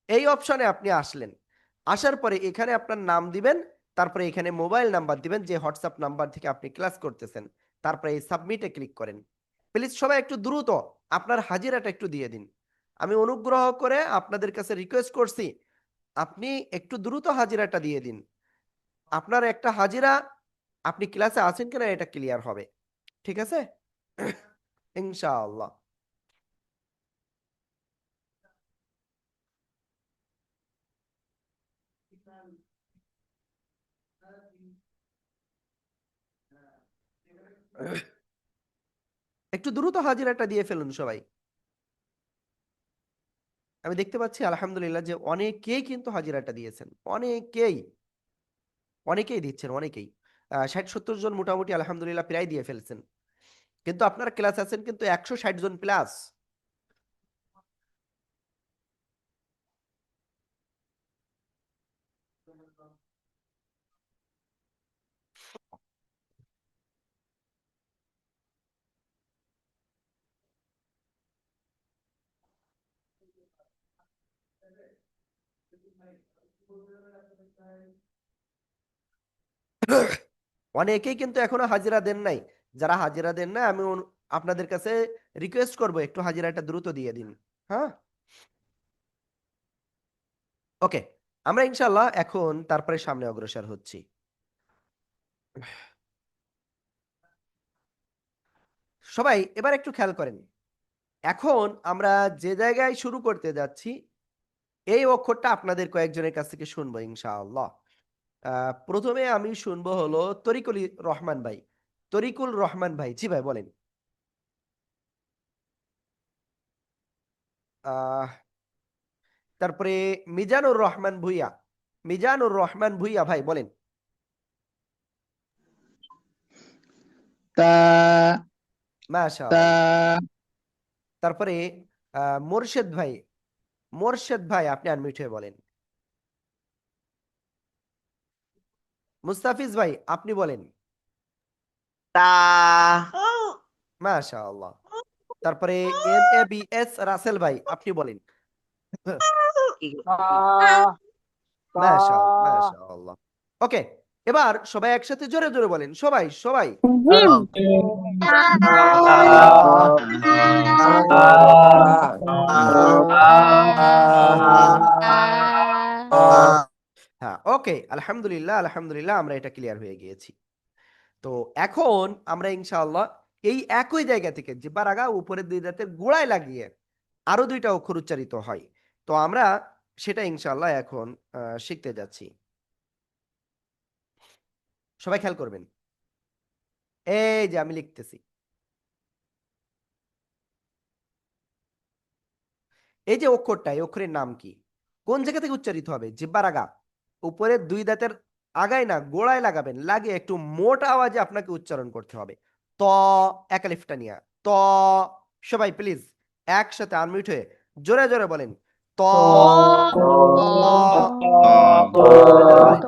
Speaker 1: এই অপশনে আপনি আসলেন, আসার পরে এখানে আপনার নাম দিবেন, তারপরে এখানে মোবাইল নাম্বার দিবেন যে হোয়াটসঅ্যাপ নাম্বার থেকে আপনি ক্লাস করতেছেন, তারপরে এই সাবমিটে ক্লিক করেন। প্লিজ সবাই একটু দ্রুত আপনার হাজিরাটা একটু দিয়ে দিন। আমি অনুগ্রহ করে আপনাদের কাছে রিকোয়েস্ট করছি, আপনি একটু দ্রুত হাজিরাটা দিয়ে দিন। আপনার একটা হাজিরা আপনি ক্লাসে আছেন কিনা এটা ক্লিয়ার হবে। ঠিক আছে? ইনশাআল্লাহ। একটু দ্রুত হাজিরাটা দিয়ে ফেলুন সবাই। আমি দেখতে পাচ্ছি আলহামদুলিল্লাহ যে অনেকেই কিন্তু হাজিরাটা দিয়েছেন, অনেকেই অনেকেই দিচ্ছেন, অনেকেই 60-70 জন মোটামুটি আলহামদুলিল্লাহ প্রায় দিয়ে ফেলছেন। কিন্তু আপনারা ক্লাস আছেন কিন্তু 160 জন প্লাস। অনেকেই কিন্তু এখনো হাজিরা দেন নাই। যারা হাজিরা দেন না আমি আপনাদের কাছে রিকোয়েস্ট করব একটু হাজিরাটা দ্রুত দিয়ে দিন। হ্যাঁ, ওকে। আমরা ইনশাআল্লাহ এখন তারপরে সামনে অগ্রসর হচ্ছি। সবাই এবার একটু খেয়াল করেন, এখন আমরা যে জায়গায় শুরু করতে যাচ্ছি এই অক্ষরটা আপনাদের কয়েকজনের কাছ থেকে শুনবো ইনশাআল্লাহ। প্রথমে আমি শুনবো হলো তরিকুল রহমান ভাই। তরিকুল রহমান ভাই, জি ভাই বলেন। আহ তারপরে মিজানুর রহমান ভুইয়া। মিজানুর রহমান ভুইয়া ভাই বলেন।
Speaker 7: তা
Speaker 1: মাশাআল্লাহ। তারপরে মোরশেদ ভাই। মোরশেদ ভাই আপনি আনমিউট হয়ে বলেন। মুস্তাফিজ ভাই আপনি বলেন। মাশাআল্লাহ। তারপরে MABS রাসেল ভাই আপনি বলেন। মাশাআল্লাহ মাশাআল্লাহ। ওকে, এবার সবাই একসাথে জোরে জোরে বলেন, সবাই সবাই।
Speaker 4: জিম
Speaker 1: হ্যাঁ, ওকে, আলহামদুলিল্লাহ আলহামদুলিল্লাহ, আমরা এটা ক্লিয়ার হয়ে গিয়েছি। তো এখন আমরা ইনশাআল্লাহ এই একই জায়গা থেকে জিহ্বার আগা উপরের দুই দাঁতের গোড়ায় লাগিয়ে আরো দুইটা অক্ষর উচ্চারিত হয়, তো আমরা সেটা ইনশাআল্লাহ এখন শিখতে যাচ্ছি। সবাই খেয়াল করবেন, এই যে আমি লিখতেছি, এই যে অক্ষরটা, এই অক্ষরের নাম কি? কোন জায়গা থেকে উচ্চারিত হবে? জিহ্বার আগা, উপরের দুই দাঁতের আগায় না, গোড়ায় লাগাবেন, লাগিয়ে একটু মোটা আওয়াজে আপনাকে উচ্চারণ করতে হবে। ত, একালিফটা নিয়া ত। সবাই প্লিজ একসাথে আনমিউট হয়ে জোরে জোরে বলেন, ত। জোরে জোরে বলেন।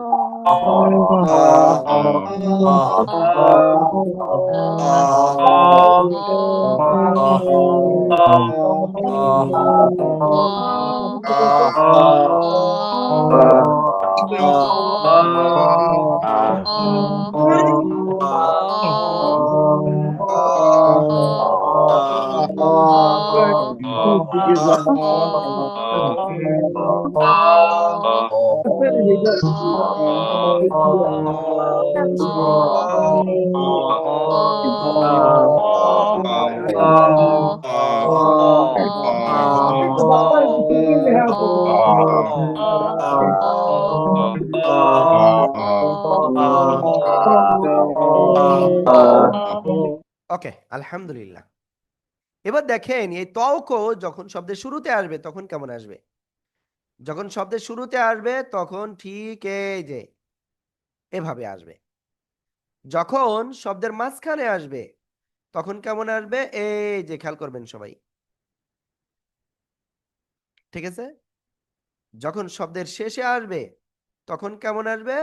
Speaker 1: ওকে, আলহামদুলিল্লাহ। এবার দেখেন এই তওক যখন শব্দের শুরুতে আসবে তখন কেমন আসবে? যখন শব্দের শুরুতে আসবে তখন ঠিক এই যে এভাবে আসবে। যখন শব্দের মাঝখানে আসবে তখন কেমন আসবে? এই যে খেয়াল করবেন সবাই, ঠিক আছে? যখন শব্দের শেষে আসবে তখন কেমন আসবে?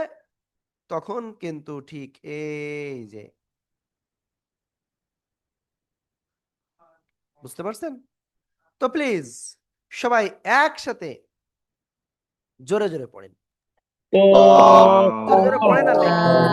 Speaker 1: তখন কিন্তু ঠিক এই যে, বুঝতে পারছেন? তো প্লিজ সবাই একসাথে জোরে জোরে পড়েন, জোরে জোরে পড়েন আর লেখেন।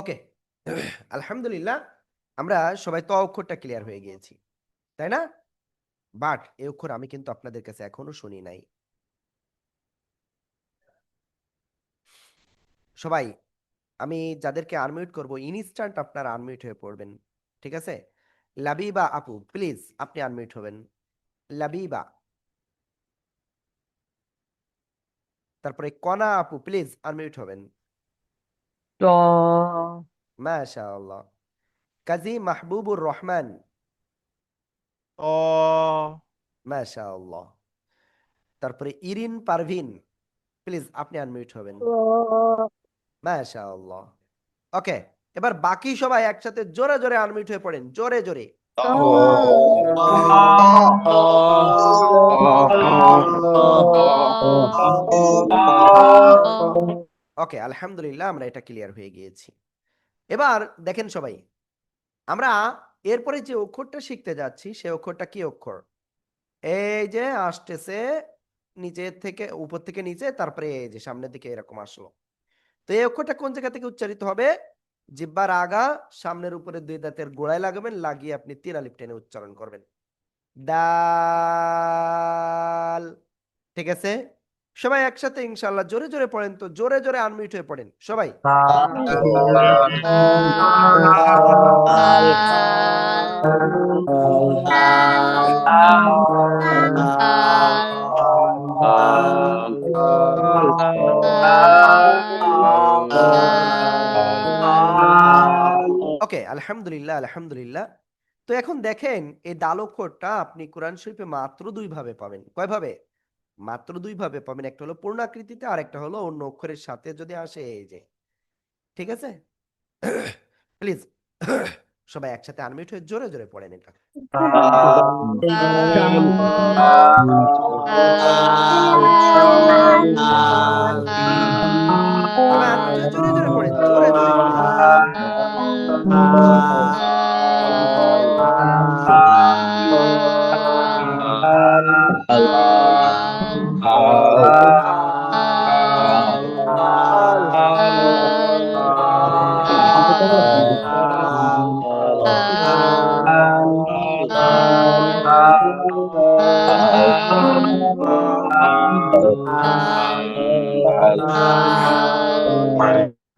Speaker 1: ওকে, আলহামদুলিল্লাহ, আমরা সবাই ত অক্ষরটা ক্লিয়ার হয়ে গিয়েছি, তাই না? বাট এই অক্ষর আমি কিন্তু আপনাদের কাছে এখনো শুনি নাই। সবাই, আমি যাদেরকে আনমিউট করব ইনস্ট্যান্ট আপনারা আনমিউট হয়ে পড়বেন, ঠিক আছে? লাবিবা আপু প্লিজ আপনি আনমিউট হবেন, লাবিবা। তারপরে কনা আপু প্লিজ আনমিউট হবেন, মাশাআল্লাহ। কাজী মাহবুবুর রহমান, মাশাআল্লাহ। তারপরে ইরিন পারভিন প্লিজ আপনি আনমিউট হবেন, মাশাআল্লাহ। ওকে, এবার বাকি সবাই একসাথে জোরে জোরে আনমিউট হয়ে পড়েন, জোরে জোরে। ওকে, আলহামদুলিল্লাহ, আমরা এটা ক্লিয়ার হয়ে গিয়েছি। এবার দেখেন সবাই, আমরা এরপরে যে অক্ষরটা শিখতে যাচ্ছি সে অক্ষরটা কি অক্ষর? এই যে আসতেছে নিচে থেকে, উপর থেকে নিচে, তারপরে এই যে সামনের দিকে এরকম আসলো। তো এই অক্ষরটা কোন জায়গা থেকে উচ্চারিত হবে? জিহ্বার আগা, সামনের উপরে দুই দাঁতের গোড়ায় লাগাবেন, লাগিয়ে আপনি তীর আলিফ টেনে উচ্চারণ করবেন, দাল। ঠিক আছে? সবাই একসাথে ইনশাআল্লাহ জোরে জোরে পড়েন তো, জোরে জোরে আনমিউট হয়ে পড়েন সবাই। ওকে, আলহামদুলিল্লাহ আলহামদুলিল্লাহ। তো এখন দেখেন এই দাল অক্ষরটা আপনি কোরআন শরীফে মাত্র 2 ভাবে পাবেন। কয় ভাবে? মাত্র 2 ভাবে পাবেন। একটা হলো পূর্ণাকৃতিতে আর একটা হলো অন্য অক্ষরের সাথে যদি আসে, এই যে। ঠিক আছে? প্লিজ সবাই একসাথে আনমিউট হয়ে জোরে জোরে পড়েন এটা। সবাই আনমিউট হয়ে জোরে জোরে পড়েন, জোরে জোরে প্লিজ।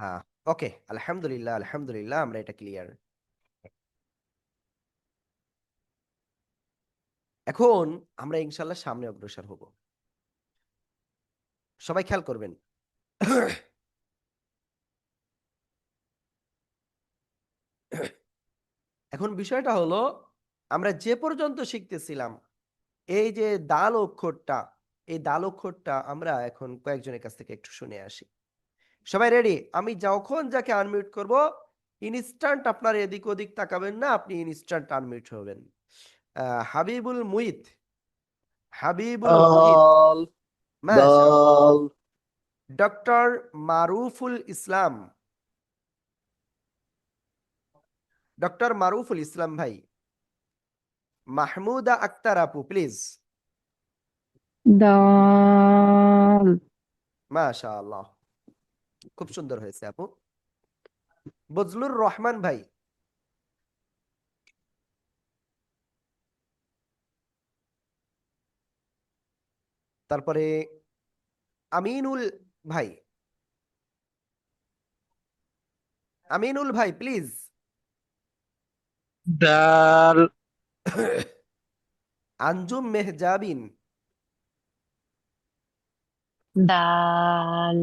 Speaker 1: হ্যাঁ, ওকে, আলহামদুলিল্লাহ আলহামদুলিল্লাহ, আমরা এটা ক্লিয়ার। এখন আমরা ইনশাল্লাহ সামনে অগ্রসর হব। সবাই খেয়াল করবেন। এখন বিষয়টা হলো, আমরা যে পর্যন্ত শিখতেছিলাম এই যে দাল অক্ষরটা, এই দাল অক্ষরটা আমরা এখন কয়েকজনের কাছ থেকে একটু শুনে আসি। সবাই রেডি? আমি যখন যাকে আনমিউট করব, ইনস্ট্যান্ট আপনার এদিক ওদিক তাকাবেন না, আপনি ইনস্ট্যান্ট আনমিউট হবেন। হাবিবুল মুহিত, হাবিবুল মুহিত, মাশাআল্লাহ। ডক্টর মারুফুল ইসলাম, ডক্টর মারুফুল ইসলাম ভাই। মাহমুদা আক্তার আপু প্লিজ।
Speaker 4: দাল
Speaker 1: মাশাআল্লাহ, খুব সুন্দর হয়েছে আপু। বজলুর রহমান ভাই। তারপরে আমিনুল ভাই, আমিনুল ভাই প্লিজ।
Speaker 2: ডাল
Speaker 1: আঞ্জুম মেহজাবিন।
Speaker 4: দাল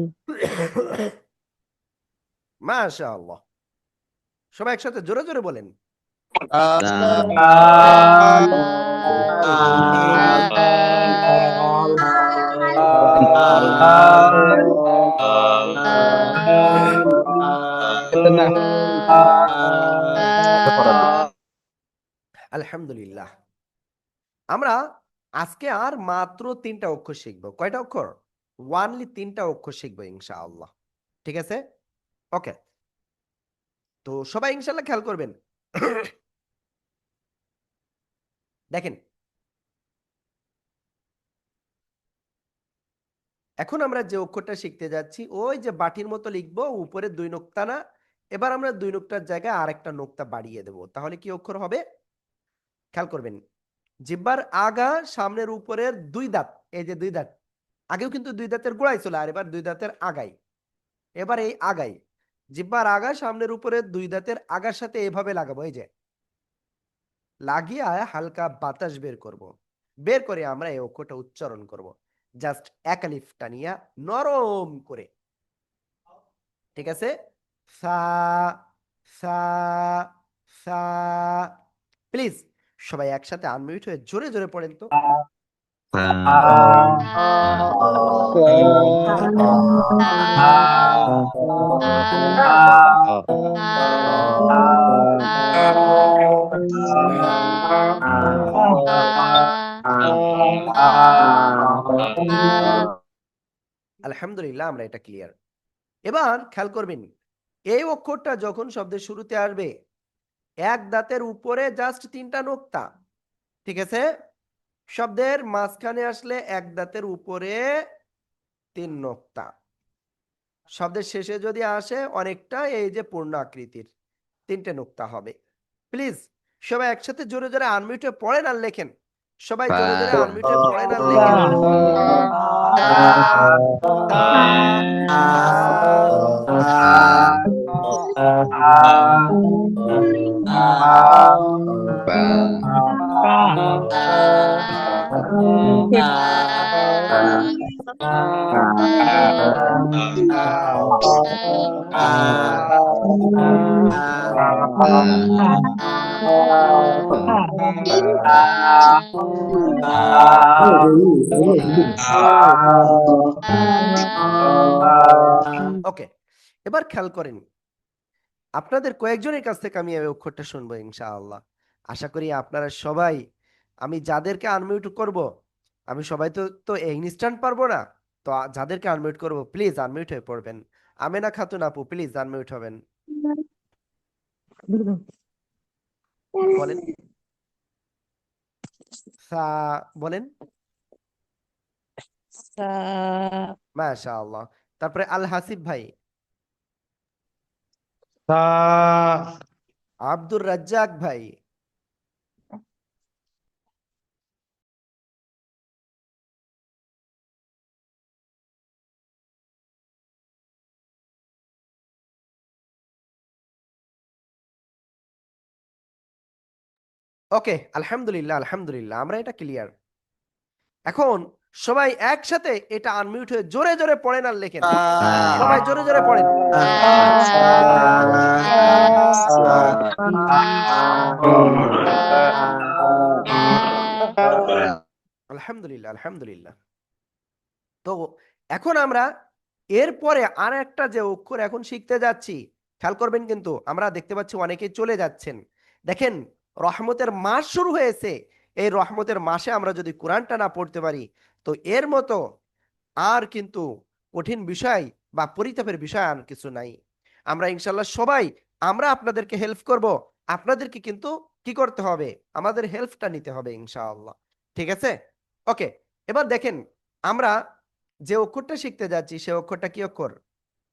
Speaker 1: মাশাআল্লাহ, সবাই একসাথে জোরে জোরে বলেন। আলহামদুলিল্লাহ। আমরা আজকে আর মাত্র 3টা অক্ষর শিখবো। কয়টা অক্ষর? ওয়ানলি 3টা অক্ষর শিখবো ইনশাআল্লাহ। ঠিক আছে? ওকে, তো সবাই ইনশাআল্লাহ খেয়াল করবেন। দেখেন, এখন আমরা যে অক্ষরটা শিখতে যাচ্ছি, ওই যে বাটির মতো লিখবো, উপরে 2 নোক্তা না, এবার আমরা 2 নোক্তার জায়গায় আরেকটা নোক্তা বাড়িয়ে দেব। তাহলে কি অক্ষর হবে? খেয়াল করবেন, জিহ্বার আগা সামনের উপরের 2 দাঁত, এই যে 2 দাঁত, আগেও কিন্তু 2 দাঁতের গোড়ায় ছিল, আর এবার 2 দাঁতের আগায়। এবার এই আগায়, জিহ্বার আগা সামনের উপরের 2 দাঁতের আগার সাথে এভাবে লাগাবো, এই যে লাগিয়ে হালকা বাতাস বের করব। বের করে আমরা এই অক্ষরটা উচ্চারণ করব, জাস্ট এক আলিফ টানিয়া নরম করে। ঠিক আছে? সা, সা, সা। প্লিজ সবাই একসাথে আনমিউট হয়ে জোরে জোরে পড়েন তো। আলহামদুলিল্লাহ, আমরা এটা ক্লিয়ার। এবার খেয়াল করবেন, এই অক্ষরটা যখন শব্দের শুরুতে আসবে, এক দাঁতের উপরে জাস্ট 3টা নোক্তা। ঠিক আছে? শব্দের মাঝখানে আসলে এক দাঁতের উপরে 3 নোক্তা। শব্দের শেষে যদি আসে অনেকটা এই যে পূর্ণ আকৃতির 3টে নোক্তা হবে। প্লিজ সবাই একসাথে জোরে জোরে আনমিউটে পড়েন আর লেখেন। সবাই জোরে জোরে আনমিউটে পড়েন আর লেখেন। ওকে, এবার খেয়াল করেন, আপনাদের কয়েকজনের কাছ থেকে আমি এই অক্ষরটা শুনবো ইনশাআল্লাহ। আশা করি আপনারা সবাই, আমি যাদেরকে আনমিউট করব, আমি সবাই তো ইনস্ট্যান্ট পারবো না, তো যাদেরকে আনমিউট করব প্লিজ আনমিউট হয়ে পড়বেন। আমেনা খাতুন আপু প্লিজ আনমিউট হবেন, বলেন সা, বলেন মাশাআল্লাহ। তারপরে আল হাসিব ভাই, আব্দুর রাজ্জাক ভাই, ওকে আলহামদুলিল্লাহ আলহামদুলিল্লাহ, আমরা এটা ক্লিয়ার। এখন সবাই একসাথে এটা আনমিউট হয়ে জোরে জোরে পড়েন আর লেখেন, সবাই জোরে জোরে পড়েন। আলহামদুলিল্লাহ আলহামদুলিল্লাহ। তো এখন আমরা এরপরে আর একটা যে অক্ষর এখন শিখতে যাচ্ছি, খেয়াল করবেন কিন্তু আমরা দেখতে পাচ্ছি অনেকেই চলে যাচ্ছেন। দেখেন, রহমতের মাস শুরু হয়েছে, এই রহমতের মাসে আমরা যদি কোরআনটা না পড়তে পারি, তো এর মতো আর কিন্তু কঠিন বিষয় বা পরিতাপের বিষয় আর কিছু নাই। আমরা ইনশাল্লাহ সবাই, আমরা আপনাদেরকে হেল্প করব, আপনাদেরকে কিন্তু কি করতে হবে, আমাদের হেল্পটা নিতে হবে ইনশাআল্লাহ। ঠিক আছে? ওকে, এবার দেখেন, আমরা যে অক্ষরটা শিখতে যাচ্ছি সে অক্ষরটা কি অক্ষর?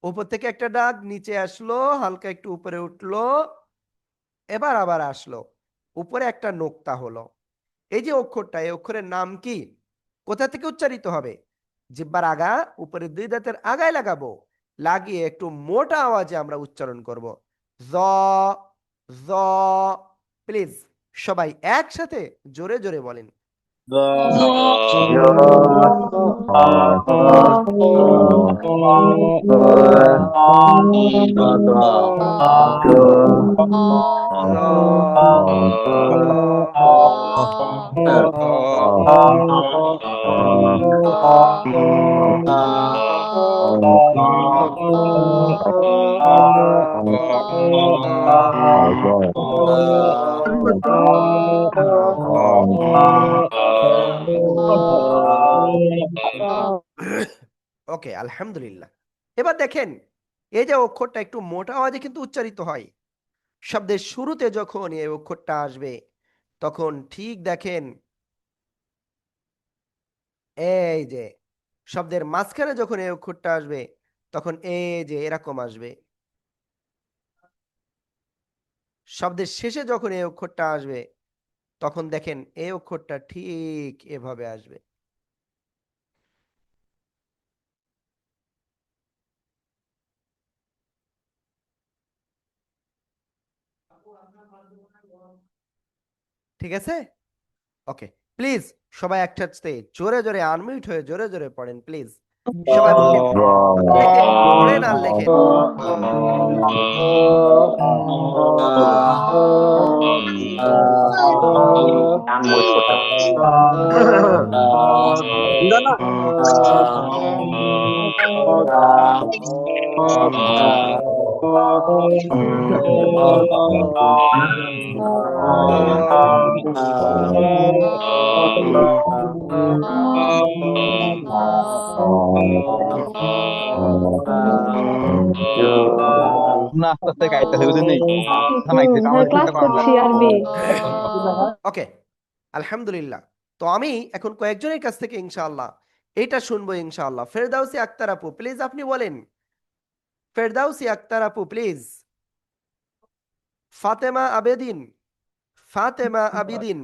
Speaker 1: উপর থেকে একটা ডাক নিচে আসলো, হালকা একটু উপরে উঠলো, এবার আবার আসলো, উপরে একটা নোক্তা হলো। এই যে অক্ষরটা, এই অক্ষরের নাম কি? কোথা থেকে উচ্চারিত হবে? জিহ্বার আগা, উপরে দুই দাঁতের আগায় লাগাবো, লাগিয়ে একটু মোটা আওয়াজে আমরা উচ্চারণ করব, জ জ। প্লিজ সবাই একসাথে জোরে জোরে বলেন। ওকে আলহামদুলিল্লাহ। এবার দেখেন, এই যে অক্ষরটা একটু মোটা আওয়াজে কিন্তু উচ্চারিত হয়। শব্দের শুরুতে যখন এই অক্ষরটা আসবে, তখন ঠিক দেখেন, এই যে শব্দের মাঝখানে যখন এই অক্ষরটা আসবে, তখন এই যে এরকম আসবে। শব্দের শেষে যখন এই অক্ষরটা আসবে, তখন দেখেন এই অক্ষরটা ঠিক এভাবে আসবে। ঠিক আছে? ওকে, প্লিজ সবাই একসাথে জোরে জোরে আনমিউট হয়ে জোরে জোরে পড়েন প্লিজ। সবাই পড়েন, লেখেন, পড়েন আর লেখেন।
Speaker 2: না আস্তে আস্তে গাইতেছে বুঝলি থামাইতে আমার
Speaker 4: ক্লাস
Speaker 2: চিন্তা করা
Speaker 4: করছি আরবি।
Speaker 1: ওকে আলহামদুলিল্লাহ। তো আমি এখন কয়েকজনের কাছ থেকে ইনশাআল্লাহ এটা শুনবো ইনশাআল্লাহ। ফেরদাউসি আক্তার আপু প্লিজ আপনি বলেন, ফেরদাউসি আক্তার আপু প্লিজ। ফাতেমা আবেদিন, ফাতেমা আবিদিন,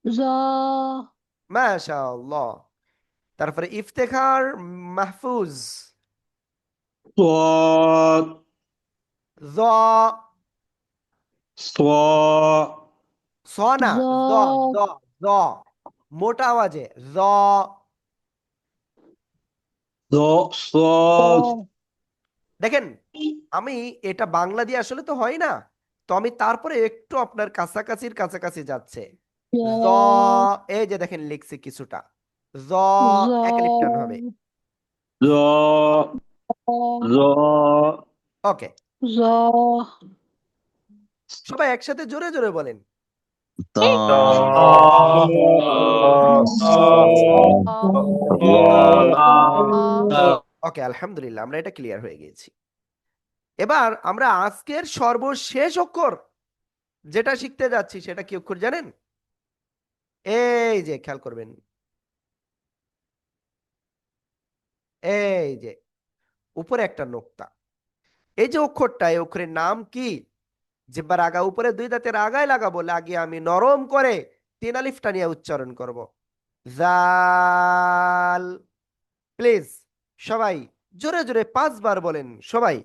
Speaker 8: জ
Speaker 1: মাশাআল্লাহ। তারপরে ইফতেখার মাহফুজ,
Speaker 5: صاد
Speaker 1: জ,
Speaker 5: صاد
Speaker 1: স না, জ, জ,
Speaker 4: জ
Speaker 1: জ, মোটা আওয়াজে জ।
Speaker 5: صاد
Speaker 1: দেখেন, আমি এটা বাংলা দিয়ে আসলে তো হয় না, তো আমি তারপরে একটু আপনার কাছাকাছির কাছাকাছি যাচ্ছে। জ, এই যে দেখেন লিখছি কিছুটা, জ
Speaker 4: জ
Speaker 1: এক লিপ টান হবে।
Speaker 5: ظا ظا
Speaker 1: ওকে,
Speaker 4: জ
Speaker 1: সবাই একসাথে জোরে জোরে বলেন। ওকে, আলহামদুলিল্লাহ, আমরা এটা ক্লিয়ার হয়ে গেছি। এবার আমরা আজকের সর্বশেষ অক্ষর যেটা শিখতে যাচ্ছি সেটা কি অক্ষর জানেন? এই যে খেয়াল করবেন, এই যে উপরে একটা নোক্তা, এই যে অক্ষরটা, এই অক্ষরের নাম কি? জিহ্বার আগা উপরে দুই দাঁতের আগায় লাগাবো, লাগিয়ে আমি নরম করে তিন আলিফটা নিয়ে উচ্চারণ করব, জাল। প্লিজ সবাই জোরে জোরে 5 বার বলেন সবাই।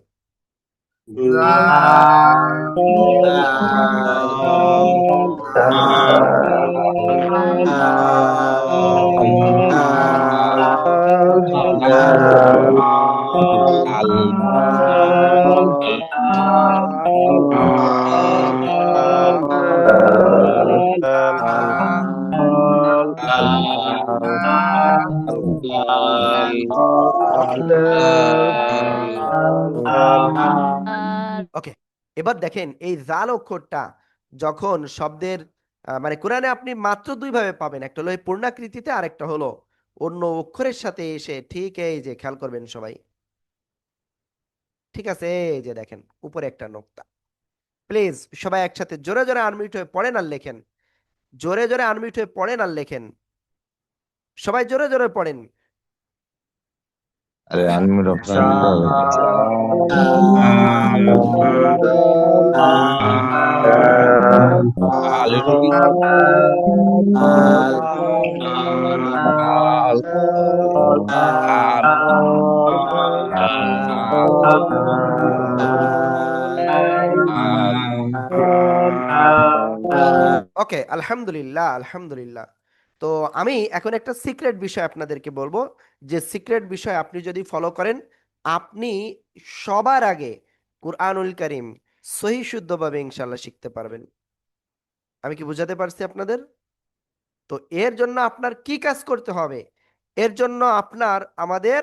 Speaker 1: ওকে, এবার দেখেন এই জাল অক্ষরটা যখন শব্দের মানে কোরআনে আপনি মাত্র 2 ভাবে পাবেন, একটা হলো এই পূর্ণাকৃতিতে, আর একটা হলো অন্য অক্ষরের সাথে এসে, ঠিক এই যে খেয়াল করবেন সবাই, ঠিক আছে, এই যে দেখেন উপরে একটা নোক্তা। প্লিজ সবাই একসাথে জোরে জোরে আনমিউট হয়ে পড়েন আর লেখেন, জোরে জোরে আনমিউট হয়ে পড়েন আর লেখেন, সবাই জোরে জোরে পড়েন।
Speaker 2: আরে আনমিউট অপশন দিতে হবে। আলু কি আল আল
Speaker 1: ওকে, আলহামদুলিল্লাহ, আলহামদুলিল্লাহ। তো আমি এখন একটা সিক্রেট বিষয় আপনাদেরকে বলবো, যে সিক্রেট বিষয় আপনি যদি ফলো করেন, আপনি সবার আগে কুরআনুল কারীম সহি শুদ্ধভাবে ইনশাআল্লাহ শিখতে পারবেন। আমি কি বুঝাতে পারছি আপনাদের? তো এর জন্য আপনার কি কাজ করতে হবে? এর জন্য আপনার আমাদের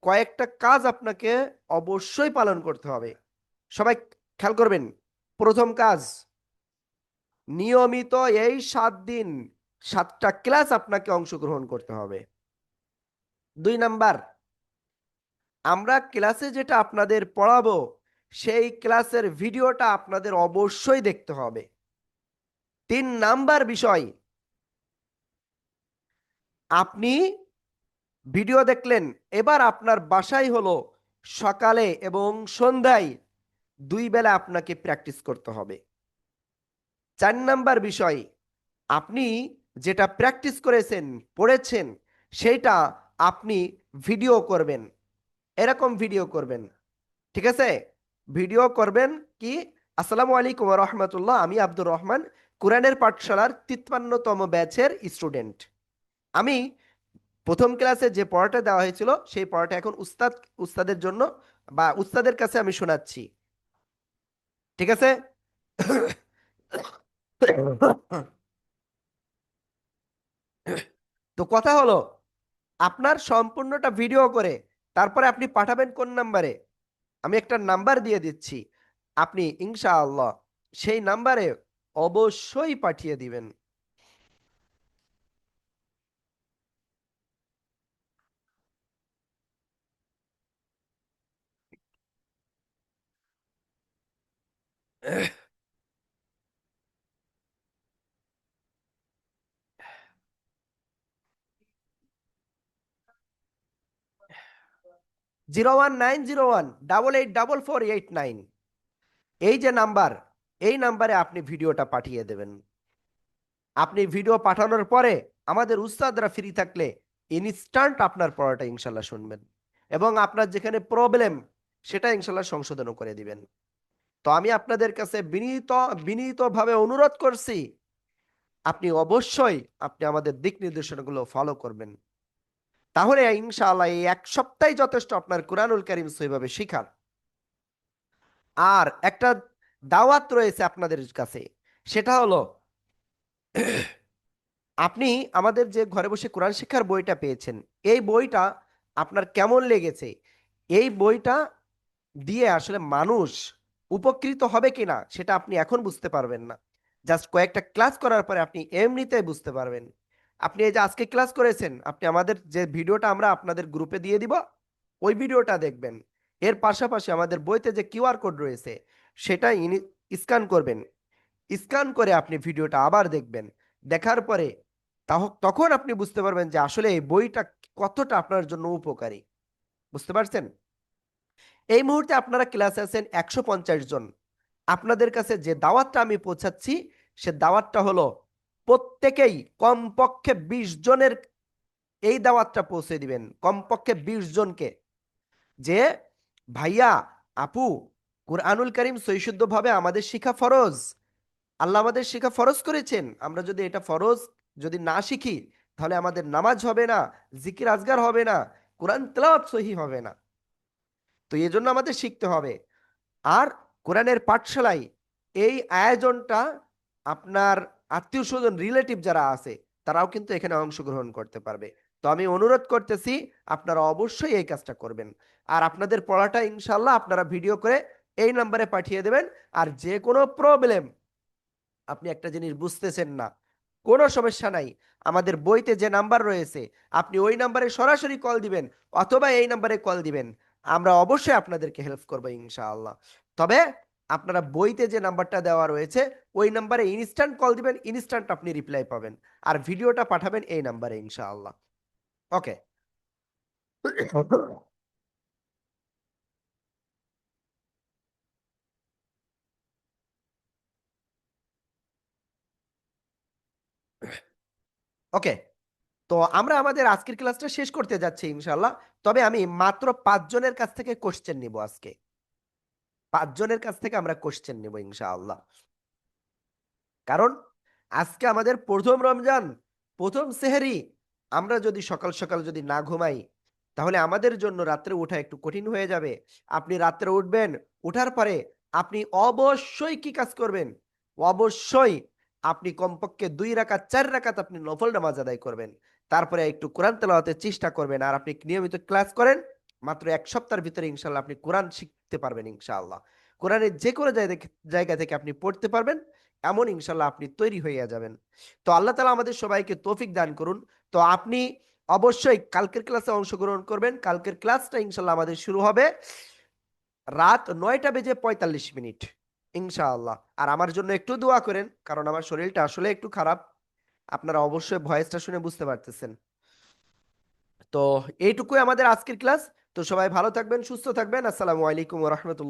Speaker 1: কয়েকটা কাজ আপনাকে অবশ্যই পালন করতে হবে। সবাই খেয়াল করবেন। প্রথম কাজ, নিয়মিত এই 7 দিন 7টা ক্লাস আপনাকে অংশগ্রহণ করতে হবে। 2 নাম্বার, আমরা ক্লাসে যেটা আপনাদের পড়াবো সেই ক্লাসের ভিডিওটা আপনাদের অবশ্যই দেখতে হবে। 3 নাম্বার বিষয়, আপনি ভিডিও দেখলেন, এবার আপনার বাসায় হলো সকালে এবং সন্ধ্যায় 2 বেলা আপনাকে প্র্যাকটিস করতে হবে। 4 নাম্বার বিষয়, আপনি যেটা প্র্যাকটিস করেছেন, পড়েছেন, সেইটা আপনি ভিডিও করবেন, এরকম ভিডিও করবেন, ঠিক আছে? ভিডিও করবেন কি? আসসালামু আলাইকুম ওয়া রাহমাতুল্লাহ, আমি আব্দুর রহমান, কোরআনের পাঠশালার 53তম ব্যাচের স্টুডেন্ট। আমি প্রথম ক্লাসে যে পড়াটা দেওয়া হয়েছিল সেই পড়াটা এখন উস্তাদের জন্য বা উস্তাদের কাছে আমি শোনাচ্ছি, ঠিক আছে? তো কথা হলো, আপনার সম্পূর্ণটা ভিডিও করে তারপরে আপনি পাঠাবেন কোন নাম্বারে? আমি একটা নাম্বার দিয়ে দিচ্ছি, আপনি ইনশাআল্লাহ সেই নাম্বারে অবশ্যই পাঠিয়ে দিবেন। 01901884489, এই যে নাম্বার, এই নাম্বারে আপনি ভিডিওটা পাঠিয়ে দেবেন। আপনি ভিডিও পাঠানোর পরে আমাদের উস্তাদরা ফ্রি থাকলে ইনস্ট্যান্ট আপনার পড়াটা ইনশাল্লাহ শুনবেন এবং আপনার যেখানে প্রবলেম সেটা ইনশাল্লাহ সংশোধনও করে দিবেন। তো আমি আপনাদের কাছে বিনীতভাবে অনুরোধ করছি, আপনি অবশ্যই আপনি আমাদের দিক নির্দেশনাগুলো ফলো করবেন। তাহলে ইনশাআল্লাহ এই 1 সপ্তাহ যথেষ্ট আপনার কুরআনুল কারীম সহিভাবে শিখার। আর একটা দাওয়াত রয়েছে আপনাদের কাছে, সেটা হলো আপনি আমাদের যে ঘরে বসে কোরআন শিক্ষার বইটা পেয়েছেন, এই বইটা আপনার কেমন লেগেছে? এই বইটা দিয়ে আসলে মানুষ উপকৃত হবে কিনা সেটা আপনি এখন বুঝতে পারবেন না। জাস্ট কয়েকটা ক্লাস করার পরে আপনি এমনিতেই বুঝতে পারবেন। আপনি এই যে আজকে ক্লাস করেছেন, আপনি আমাদের যে ভিডিওটা আমরা আপনাদের গ্রুপে দিয়ে দিব, ওই ভিডিওটা দেখবেন। এর পাশাপাশি আমাদের বইতে যে কিউআর কোড রয়েছে সেটা স্ক্যান করবেন। স্ক্যান করে আপনি ভিডিওটা আবার দেখবেন। দেখার পরে তখন আপনি বুঝতে পারবেন যে আসলে এই বইটা কতটা আপনার জন্য উপকারী। বুঝতে পারছেন? এই মুহূর্তে আপনারা ক্লাসে আছেন 150 জন। আপনাদের কাছে যে দাওয়াতটা আমি পৌঁছাচ্ছি, সে দাওয়াতটা হলো প্রত্যেকেই কমপক্ষে 20 জনের এই দাওয়াতটা পৌঁছে দিবেন, কমপক্ষে 20 জনকে, যে ভাইয়া আপু কুরআনুল কারীম সহিশুদ্ধভাবে আমাদের শিখা ফরজ। আল্লাহ আমাদের শিখা ফরজ করেছেন। আমরা যদি এটা ফরজ যদি না শিখি, তাহলে আমাদের নামাজ হবে না, জিকির আজগার হবে না, কোরআন তেলাওয়াত সহি হবে না। তো এই জন্য আমাদের শিখতে হবে। আর কোরআনের পাঠশালায় এই আয়োজনটা আপনার আত্মীয় স্বজন রিলেটিভ যারা আছে তারাও কিন্তু এখানে অংশগ্রহণ করতে পারবে। তো আমি অনুরোধ করতেছি আপনারা অবশ্যই এই কাজটা করবেন। আর আপনাদের পড়াটা ইনশাল্লাহ আপনারা ভিডিও করে এই নাম্বারে পাঠিয়ে দেবেন। আর যে কোনো প্রবলেম, আপনি একটা জিনিস বুঝতেছেন না, কোনো সমস্যা নাই, আমাদের বইতে যে নাম্বার রয়েছে আপনি ওই নাম্বারে সরাসরি কল দিবেন অথবা এই নাম্বারে কল দিবেন। আমরা অবশ্যই আপনাদেরকে হেল্প করবো ইনশাআল্লাহ। তবে আপনারা বইতে যে নাম্বারটা দেওয়া রয়েছে ওই নাম্বারে ইনস্ট্যান্ট কল দিবেন, ইনস্ট্যান্ট আপনি রিপ্লাই পাবেন। আর ভিডিওটা পাঠাবেন এই নাম্বারে ইনশাআল্লাহ। ওকে। ওকে, তো আমরা আমাদের আজকের ক্লাসটা শেষ করতে যাচ্ছি ইনশাআল্লাহ। তবে আমি মাত্র 5 জনের কাছ থেকে কোশ্চেন নিব আজকে। 5 জনের কাছ থেকে আমরা কোশ্চেন নিব ইনশাআল্লাহ। কারণ আজকে আমাদের প্রথম রমজান, প্রথম সেহরি। আমরা যদি সকাল সকাল যদি না ঘুমাই, তাহলে আমাদের জন্য রাত্রে ওঠা একটু কঠিন হয়ে যাবে। আপনি রাত্রে উঠবেন, উঠার পরে আপনি অবশ্যই কি কাজ করবেন? অবশ্যই আপনি কমপক্ষে 2 রাকাত 4 রাকাত আপনি নফল নামাজ আদায় করবেন। তারপরে একটু কোরআন তেলাওয়াতের চেষ্টা করবেন। আর আপনি নিয়মিত ক্লাস করেন, মাত্র 1 সপ্তাহের ভিতরে ইনশাল্লাহ আপনি কোরআন শিখতে পারবেন ইনশাআল্লাহ। কোরআনের যে কোনো জায়গা থেকে আপনি পড়তে পারবেন, এমন ইনশাল্লাহ আপনি তৈরি হয়ে যাবেন। তো আল্লাহ তাআলা আমাদের সবাইকে তৌফিক দান করুন। তো আপনি অবশ্যই কালকের ক্লাসে অংশগ্রহণ করবেন। কালকের ক্লাসটা ইনশাল্লাহ আমাদের শুরু হবে রাত 9:45 ইনশাআল্লাহ। আর আমার জন্য একটু দোয়া করেন, কারণ আমার শরীরটা আসলে একটু খারাপ। আপনারা অবশ্যই ভয়েসটা শুনে বুঝতে পারতেছেন। তো এইটুকুই আমাদের আজকের ক্লাস। তো সবাই ভালো থাকবেন, সুস্থ থাকবেন। আসসালামু আলাইকুম ওয়া রাহমাতুল্লাহ।